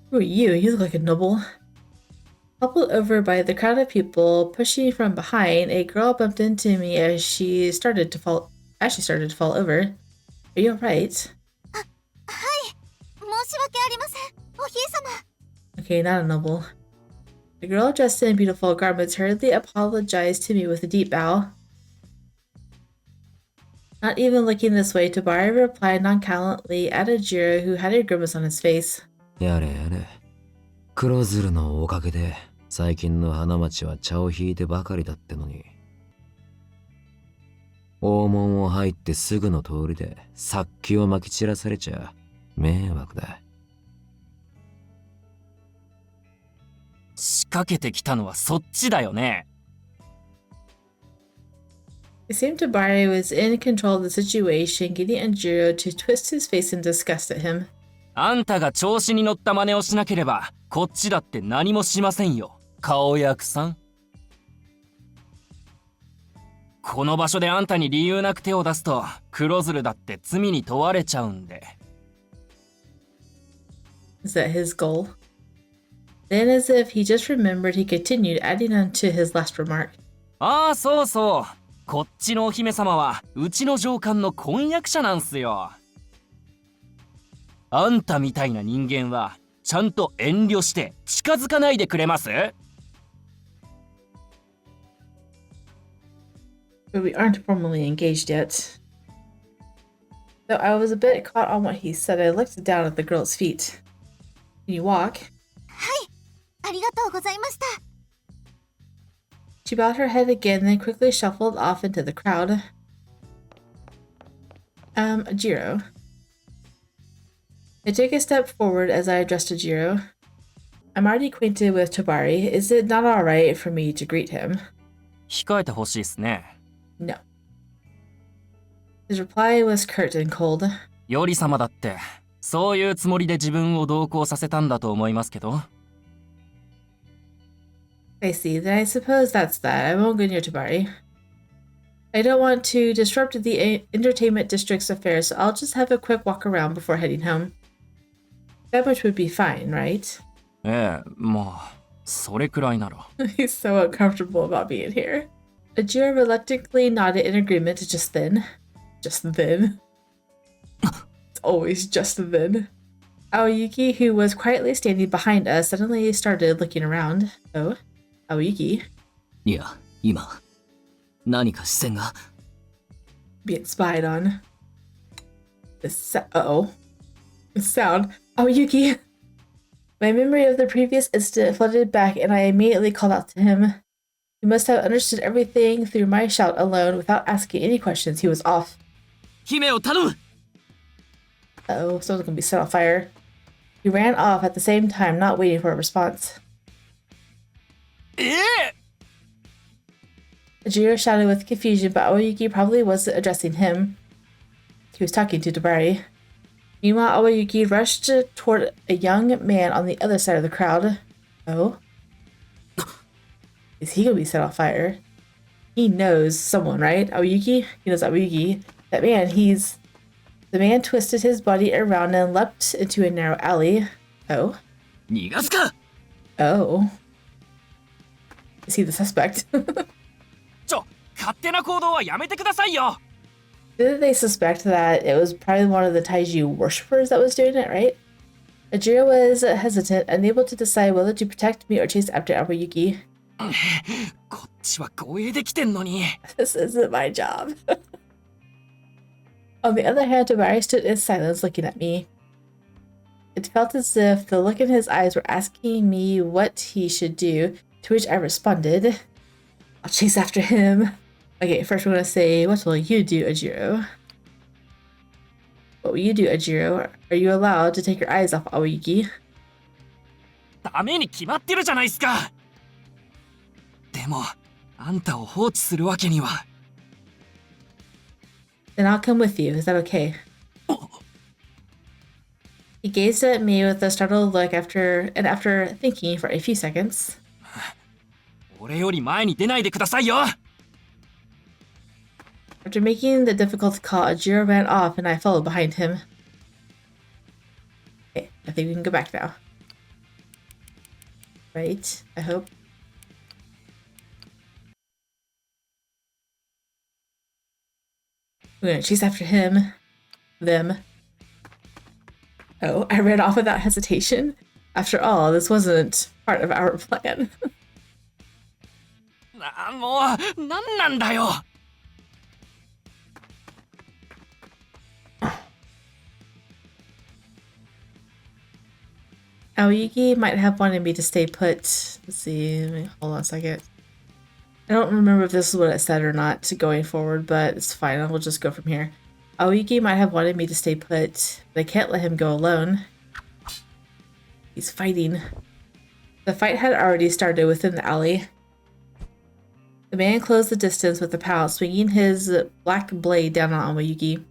Who are you? You look like a noble. Toppled over by the crowd of people pushing from behind, a girl bumped into me as she started to fall over. Are you alright? Okay, not a noble. The girl dressed in beautiful garments hurriedly apologized to me with a deep bow. Not even looking this way, Tabari replied nonchalantly at Ejiro, who had a grimace on his face. やれやれ。黒鶴のおかげで最近の花町は茶を引いてばかりだってのに。大門を入ってすぐの通りで殺気をまき散らされちゃ迷惑だ。仕掛けてきたのはそっちだよね。It seemed Tabari was in control of the situation, getting Ejiro to twist his face in disgust at him. あんたが調子に乗った真似をしなければ、こっちだって何もしませんよ、顔役さん。この場所であんたに理由なく手を出すと、黒鶴だって罪に問われちゃうんで。Is that his goal? Then, as if he just remembered, he continued, adding on to his last remark. ああ、そうそう。こっちのお姫様は、うちの上官の婚約者なんすよ。あんたみたいな人間は、ちゃんと遠慮して近づかないでくれます？ But we aren't formally engaged yet. Though I was a bit caught on what he said, I looked down at the girl's feet. Can you walk? She bowed her head again, then quickly shuffled off into the crowd. Ejiro. I took a step forward as I addressed Ejiro. I'm already acquainted with Tabari. Is it not alright for me to greet him? 控えてほしいっすね。No. His reply was curt and cold. ヨリ様だって、そういうつもりで自分を同行させたんだと思いますけど。I see. Then I suppose that's that. I won't go near Tabari. I don't want to disrupt the entertainment district's affairs, so I'll just have a quick walk around before heading home. That much would be fine, right? ええ、まあ、それくらいなら。He's so uncomfortable about being here. Ejiro reluctantly nodded in agreement just then. Just then. It's always just then. Awayuki, who was quietly standing behind us, suddenly started looking around. Oh, Awayuki. いや、今、何か視線が。Being spied on. Uh-oh. The sound. Awayuki! My memory of the previous incident flooded back and I immediately called out to him. You must have understood everything through my shout alone without asking any questions. He was off. 姫を頼む Uh-oh, someone's gonna be set on fire. He ran off at the same time, not waiting for a response. ええ Ajiro shouted with confusion, but Awayuki probably wasn't addressing him. He was talking to Tabari. Meanwhile, Awayuki rushed toward a young man on the other side of the crowd. Oh? Is he gonna be set on fire? He knows someone, right? Awayuki? He knows Awayuki. That man, The man twisted his body around and leapt into a narrow alley. Oh? 逃がすか Oh. Is he the suspect? 勝手な行動はやめてくださいよ Didn't they suspect that it was probably one of the Taiju worshippers that was doing it, right? Ajiro was hesitant, unable to decide whether to protect me or chase after Awayuki. こっちは護衛できてんのに This isn't my job. On the other hand, Tabari stood in silence looking at me. It felt as if the look in his eyes were asking me what he should do, to which I responded, I'll chase after him. Okay, first we're gonna say, what will you do, Ajiro? What will you do, Ajiro? Are you allowed to take your eyes off Awayuki? ダメに決まってるじゃないっすかでもあんたを放置するわけには Then I'll come with you. Is that okay? He gazed at me with a startled look after thinking for a few seconds. 俺より前に出ないでくださいよ After making the difficult call, Ajiro ran off and I followed behind him. Okay, I think we can go back now. Right, I hope. We're gonna chase after him. Them. Oh, I ran off without hesitation. After all, this wasn't part of our plan. もう何なんだよ Awayuki might have wanted me to stay put. Let's see, hold on a second. I don't remember if this is what it said or not going forward, but it's fine. We'll just go from here. Awayuki might have wanted me to stay put, but I can't let him go alone. He's fighting. The fight had already started within the alley. The man closed the distance with a pounce, swinging his black blade down on Awayuki.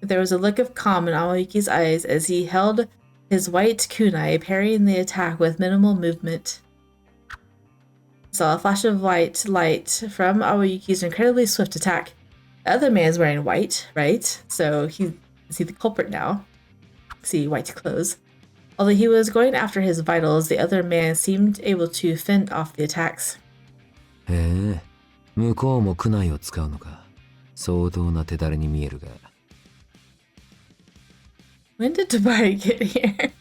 There was a look of calm in Awayuki's eyes as he held his white kunai, parrying the attack with minimal movement. I saw a flash of light from Awayuki's incredibly swift attack. The other man is wearing white, right? So is he the culprit now? See, white clothes. Although he was going after his vitals, the other man seemed able to fend off the attacks. へえ、向こうも苦内を使うのか。相当な手だれに見えるが。When did Tabari get here?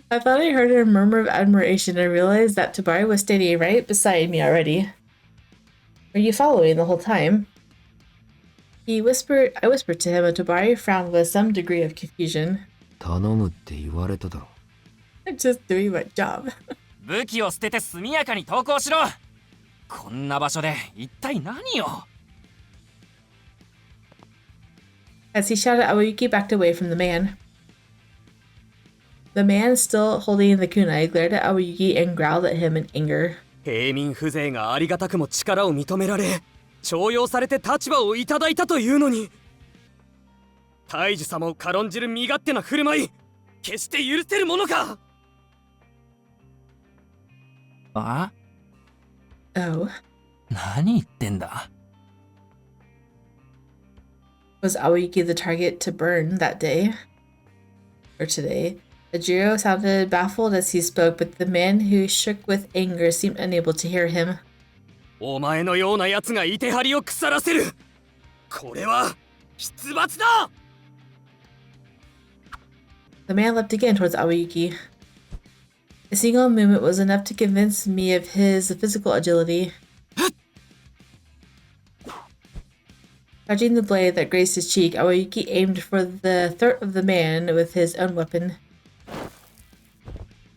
I thought I heard a murmur of admiration and realized that Tabari was standing right beside me already. Were you following the whole time? I whispered to him, and Tabari frowned with some degree of confusion. 頼むって言われただろ。I'm just doing my job. 武器を捨てて速やかに投降しろこんな場所で一体何を As he shouted, Awayuki backed away from the man. The man, still holding the kunai, glared at Awayuki and growled at him in anger. 平民風情がありがたくも力を認められ重用されて立場をいただいたというのに大樹様を軽んじる身勝手な振る舞い決して許せるものか あ Oh. 何言ってんだ Was Awayuki the target to burn that day? Or today? Ajiro sounded baffled as he spoke, but the man who shook with anger seemed unable to hear him. お前のような奴が手張りを腐らせるこれは出罰だ The man leapt again towards Awayuki. A single movement was enough to convince me of his physical agility. Dodging the blade that grazed his cheek, Awayuki aimed for the throat of the man with his own weapon.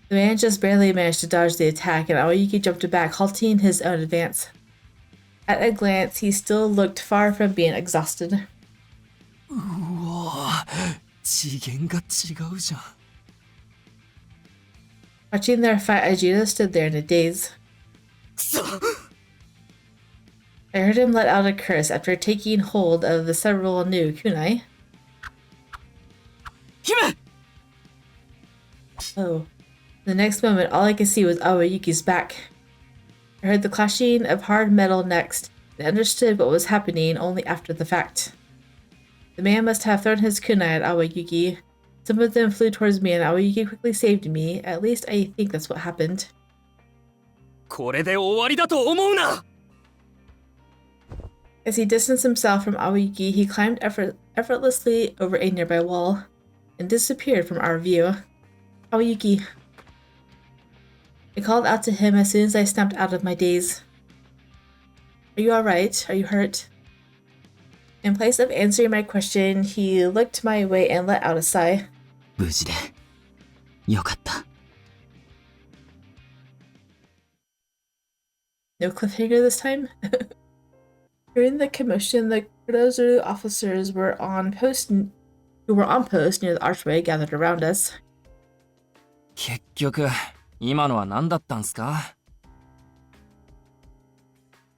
The man just barely managed to dodge the attack, and Awayuki jumped back, halting his own advance. At a glance, he still looked far from being exhausted. うわ次元が違うじゃん。 Watching their fight, Ajiro stood there in a daze. くそ I heard him let out a curse after taking hold of the several new kunai. 姫 Oh. The next moment, all I could see was Awayuki's back. I heard the clashing of hard metal next, and understood what was happening only after the fact. The man must have thrown his kunai at Awayuki. Some of them flew towards me, and Awayuki quickly saved me. At least I think that's what happened. これで終わりだと思うな As he distanced himself from Awayuki, he climbed effortlessly over a nearby wall and disappeared from our view. Awayuki. I called out to him as soon as I snapped out of my daze. Are you alright? Are you hurt? In place of answering my question, he looked my way and let out a sigh. 無事でよかった。 No cliffhanger this time? During the commotion, the Kurozuru officers who were on post near the archway gathered around us. 結局今のは何だったんすか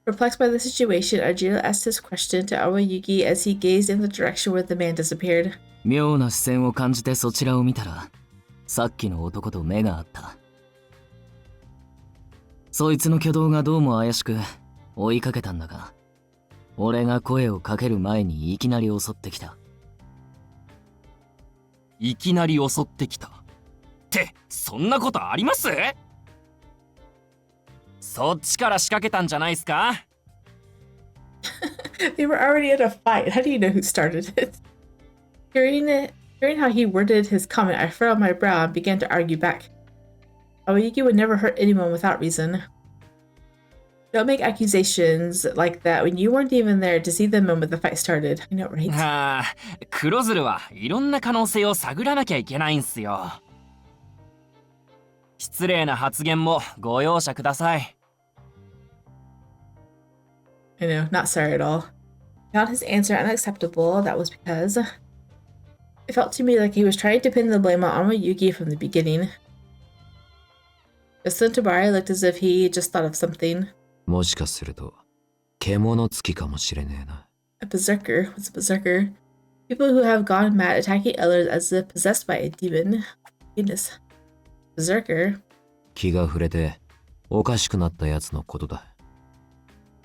Perplexed by the situation, Ajiro asked his question to Awayuki as he gazed in the direction where the man disappeared. 妙な視線を感じてそちらを見たら、さっきの男と目が合った。そいつの挙動がどうも怪しく追いかけたんだが、俺が声をかける前にいきなり襲ってきた。いきなり襲ってきたってそんなことあります？そっちから仕掛けたんじゃないすか They were already in a fight. How do you know who started it? Hearing how he worded his comment, I furrowed my brow and began to argue back. Awayuki would never hurt anyone without reason. Don't make accusations like that when you weren't even there to see the moment the fight started. I know, right? ああ、黒鶴はいろんな可能性を探らなきゃいけないんすよ。失礼な発言もご容赦ください。I know, not sorry at all. I found his answer unacceptable. That was because it felt to me like he was trying to pin the blame on Awayuki from the beginning. Justin Tabari looked as if he just thought of something. もしかすると獣つきかもしれねえな。 A berserker? What's a berserker? People who have gone mad attacking others as if possessed by a demon. Goodness. Berserker? 気が触れておかしくなったやつのことだ。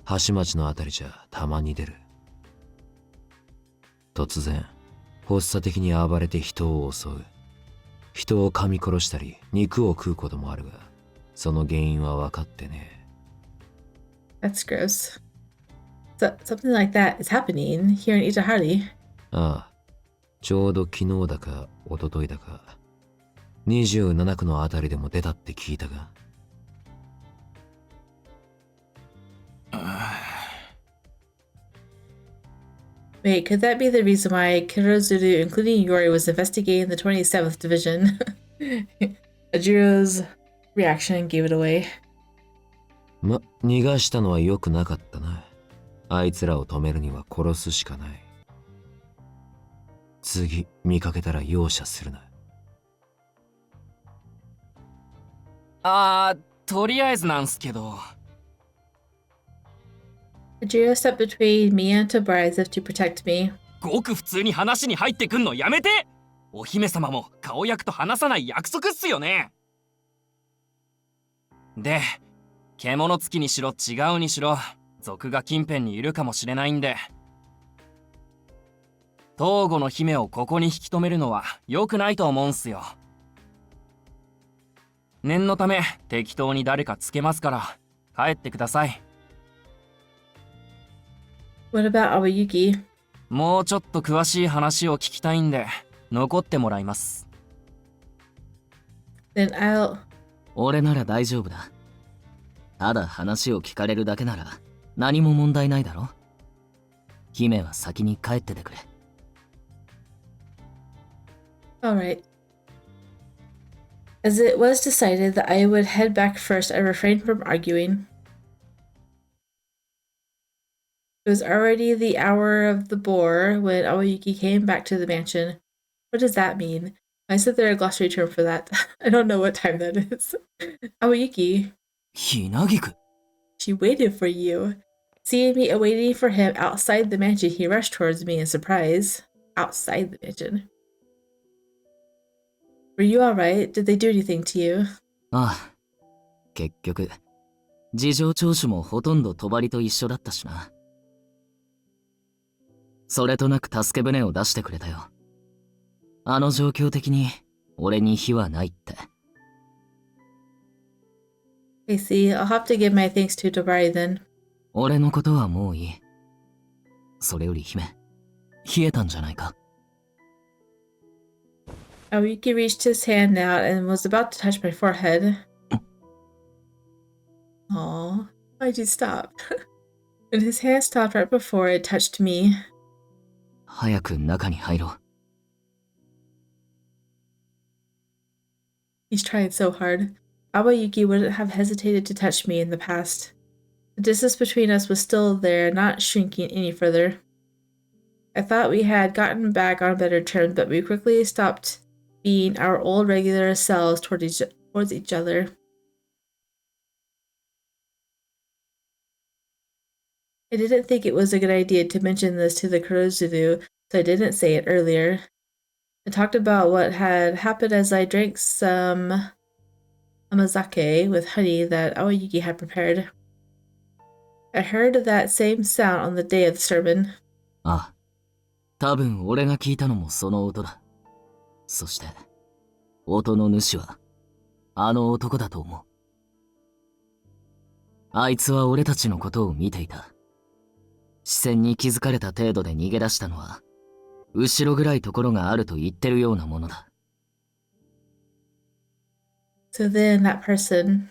橋町のあたりじゃたまに出る。突然発作的に暴れて人を襲う。人を噛み殺したり肉を食うこともあるが、その原因は分かってねえ。 That's gross. So, something like that is happening here in Itehari. ああ、ちょうど昨日だか一昨日だか27区のあたりでも出たって聞いたが。Wait, could that be the reason why Kurozuru, including Yori, was investigating the 27th Division? Ajiro's reaction gave it away. ま、逃がしたのは良くなかったな。あいつらを止めるには殺すしかない。次見かけたら容赦するな。とりあえずなんすけど。Ajiro stepped between me and Tabari as if to protect me. ごく普通に話に入ってくんのやめて！お姫様も顔役と話さない約束っすよね。で、獣つきにしろ違うにしろ族が近辺にいるかもしれないんで、東郷の姫をここに引き止めるのは良くないと思うんすよ。念のため適当に誰かつけますから帰ってください。What about Awayuki? もうちょっと詳しい話を聞きたいんで残ってもらいます。Then I'll... 俺なら大丈夫だ。ただ話を聞かれるだけなら何も問題ないだろ。姫は先に帰っててくれ。Alright. As it was decided that I would head back first, I refrained from arguing. It was already the hour of the boar when Awayuki came back to the mansion. What does that mean? I said there a glossary term for that. I don't know what time that is. Awayuki. Hinagiku? She waited for you. Seeing me awaiting for him outside the mansion, he rushed towards me in surprise. Outside the mansion. Were you alright? Did they do anything to you? ああ。結局、事情聴取もほとんど帳と一緒だったしな。それとなく助け舟を出してくれたよ。あの状況的に、俺に非はないって。I see. I'll have to give my thanks to Tobari then. 俺のことはもういい。それより姫、冷えたんじゃないか。Awayuki reached his hand out and was about to touch my forehead. Aw, why'd you stop? And his hand stopped right before it touched me. 早く中に入ろう。He's trying so hard. Awayuki wouldn't have hesitated to touch me in the past. The distance between us was still there, not shrinking any further. I thought we had gotten back on better terms, but we quickly stopped being our old regular selves towards each other. I didn't think it was a good idea to mention this to the Kurozuru, so I didn't say it earlier. I talked about what had happened as I drank some amazake with honey that Awayuki had prepared. I heard that same sound on the day of the sermon. ああ。多分俺が聞いたのもその音だ。そして、音の主は、あの男だと思う。あいつは俺たちのことを見ていた。視線に気づかれた程度で逃げ出したのは、後ろぐらいところがあると言ってるようなものだ。So then that person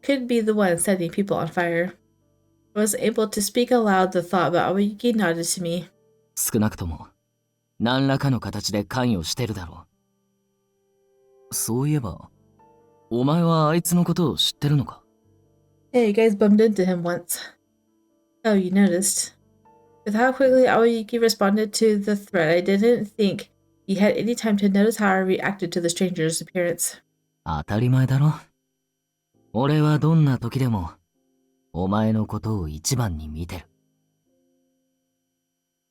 could be the one setting people on fire. I was able to speak aloud the thought, but Awayuki nodded to me. 少なくとも、何らかの形で関与してるだろう。そういえば、お前はあいつのことを知ってるのか？ Hey, you guys bumped into him once. Oh, you noticed. With how quickly Awayuki responded to the threat, I didn't think he had any time to notice how I reacted to the stranger's appearance. 当たり前だろ。俺はどんな時でも、お前のことを一番に見てる。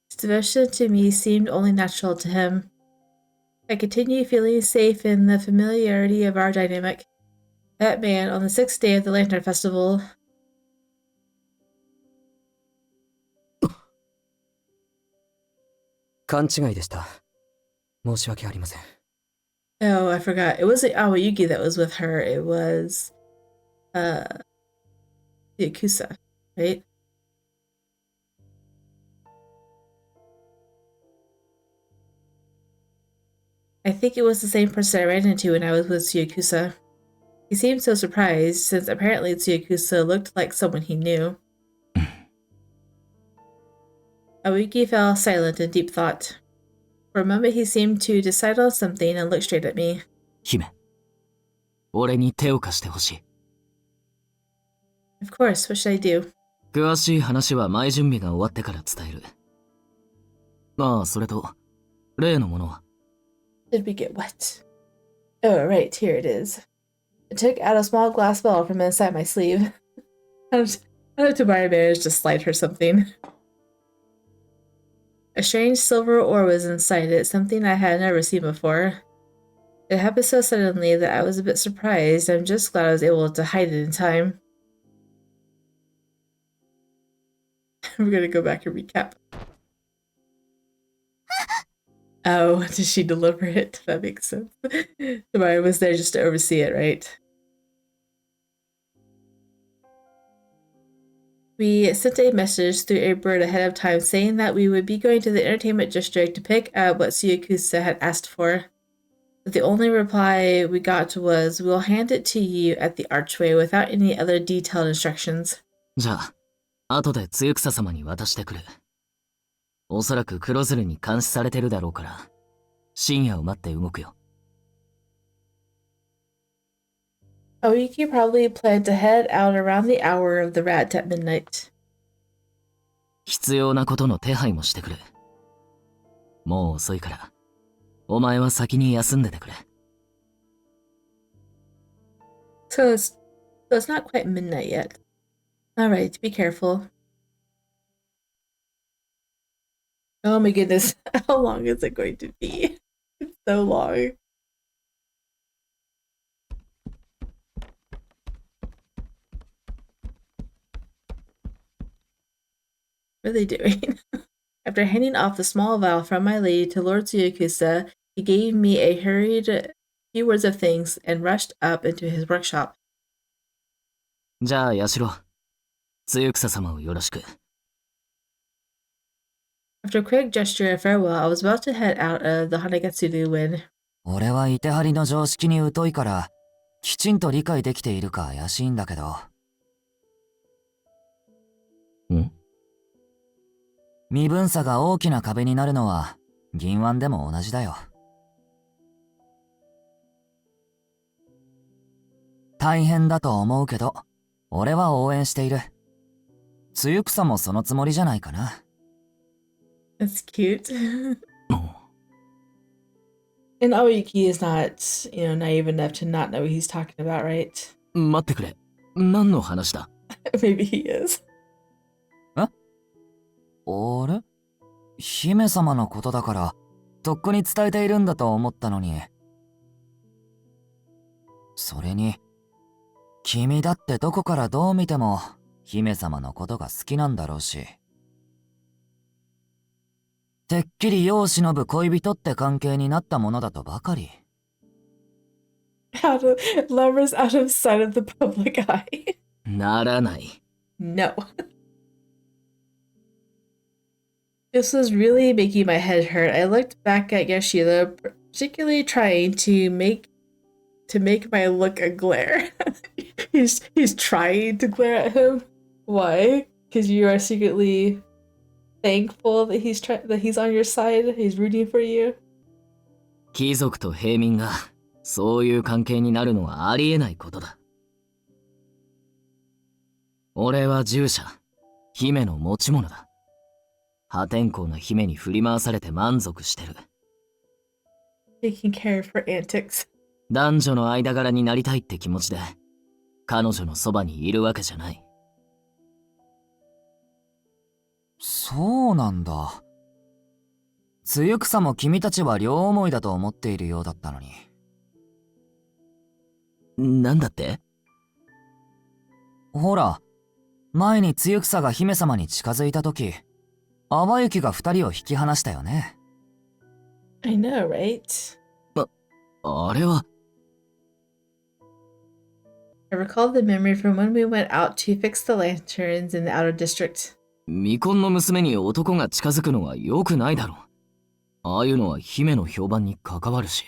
His devotion to me seemed only natural to him. I continued feeling safe in the familiarity of our dynamic. That man, on the 6th day of the Lantern Festival, 勘違いでした。申し訳ありません。oh, I forgot. It wasn't Awayuki that was with her. It was, Yakuza, right? I think it was the same person I ran into when I was with Tsuyakusa. He seemed so surprised, since apparently Tsuyakusa looked like someone he knew. Awayuki fell silent in deep thought. For a moment he seemed to decide on something and looked straight at me. 姫、俺に手を貸してほしい。Of course, what should I do? 詳しい話は前準備が終わってから伝える。ああ、それと、例のものは。Did we get what? Oh, right, here it is. I took out a small glass bottle from inside my sleeve. How did Tobari manage to slide her something? A strange silver ore was inside it, something I had never seen before. It happened so suddenly that I was a bit surprised. I'm just glad I was able to hide it in time. We're gonna go back and recap. Oh, did she deliver it? That makes sense. Tobari was there just to oversee it, right? We sent a message through a bird ahead of time saying that we would be going to the entertainment district to pick up what Tsuyakusa had asked for. But the only reply we got was, we'll hand it to you at the archway without any other detailed instructions. じゃあ、後で露草様に渡してくる。おそらく黒鶴に監視されてるだろうから、深夜を待って動くよ。Awayuki probably planned to head out around the hour of the rat at midnight. 必要なことの手配もしてくれ。もう遅いから、お前は先に休んでてくれ。So it's not quite midnight yet. Alright, be careful. Oh my goodness, how long is it going to be? It's so long. What are they doing? After handing off the small vial from my lady to Lord Tsuyakusa, he gave me a hurried few words of thanks and rushed up into his workshop. じゃあ、ヤシロ、露草様をよろしく。After a quick gesture of farewell, I was about to head out of the Hanagatsu when... 俺はイテハリの常識に疎いから、きちんと理解できているか怪しいんだけど。ん？身分差が大きな壁になるのは、銀腕でも同じだよ。大変だと思うけど、俺は応援している。露草もそのつもりじゃないかな。That's cute. And Awayuki is not, naive enough to not know what he's talking about, right? 待ってくれ。何の話だ？ Maybe he is. あれ？姫様のことだから、とっくに伝えているんだと思ったのに。それに、君だってどこからどう見ても、姫様のことが好きなんだろうし。てっきり世を忍ぶ恋人って関係になったものだとばかり。Lovers out of sight of the public eye. ならない。No. This was really making my head hurt. I looked back at Yashiro, particularly trying to make my look a glare. he's trying to glare at him. Why? Because you are secretly thankful that he's on your side. He's rooting for you. 貴族と平民がそういう関係になるのはありえないことだ。俺は従者、姫の持ち物だ。破天荒な姫に振り回されて満足してる。Taking care of her antics. 男女の間柄になりたいって気持ちで、彼女のそばにいるわけじゃない。そうなんだ。露草も君たちは両思いだと思っているようだったのに。なんだって？ほら、前に露草が姫様に近づいたとき、淡雪が二人を引き離したよね。I know, right? あれは。I recalled the memory from when we went out to fix the lanterns in the outer district. 未婚の娘に男が近づくのは良くないだろう。ああいうのは姫の評判に関わるし。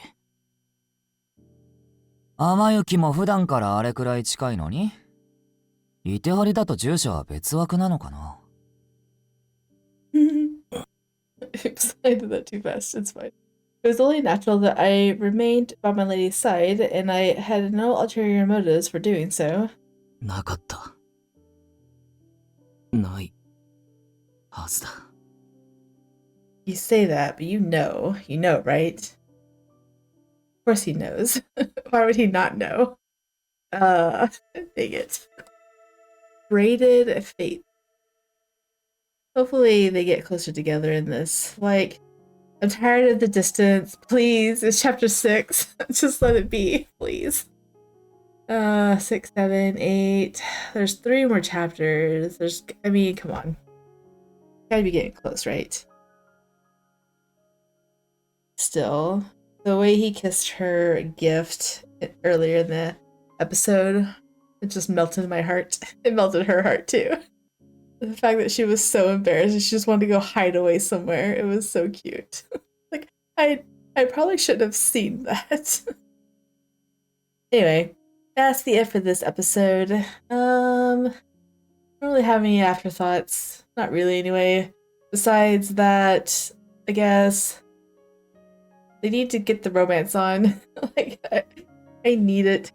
淡雪も普段からあれくらい近いのに？いてはりだと従者は別枠なのかな？ Oops, I did that too fast. It's fine. It was only natural that I remained by my lady's side, and I had no ulterior motives for doing so. なかった。ないはずだ。You say that, but you know, right? Of course he knows. Why would he not know? Dang it. Braided fate. Hopefully they get closer together in this. Like, I'm tired of the distance. Please, it's chapter 6. Just let it be, please. 6, 7, 8. There's 3 more chapters. Come on. Gotta be getting close, right? Still, the way he kissed her gift earlier in the episode, it just melted my heart. It melted her heart too. The fact that she was so embarrassed and she just wanted to go hide away somewhere. It was so cute. Like, I probably shouldn't have seen that. Anyway, that's the it for this episode. I don't really have any afterthoughts. Not really, anyway. Besides that, I guess they need to get the romance on. Like, I need it.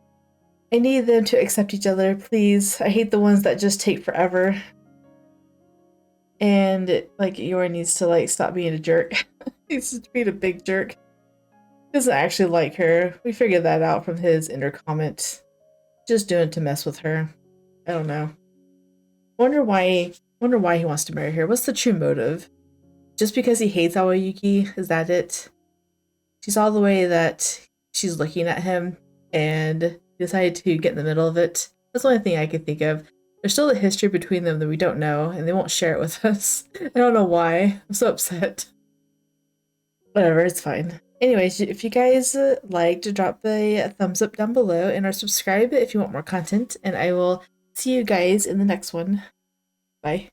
I need them to accept each other, please. I hate the ones that just take forever. And like Yori needs to like stop being a jerk. He's just being a big jerk. He doesn't actually like her. We figured that out from his inner comment. Just doing it to mess with her. I don't know. Wonder why he wants to marry her. What's the true motive? Just because he hates Awayuki? Is that it? She saw the way that she's looking at him and decided to get in the middle of it. That's the only thing I can think of. There's still a history between them that we don't know, and they won't share it with us. I don't know why. I'm so upset. Whatever, it's fine. Anyways, if you guys liked, drop a thumbs up down below and or subscribe if you want more content, and I will see you guys in the next one. Bye.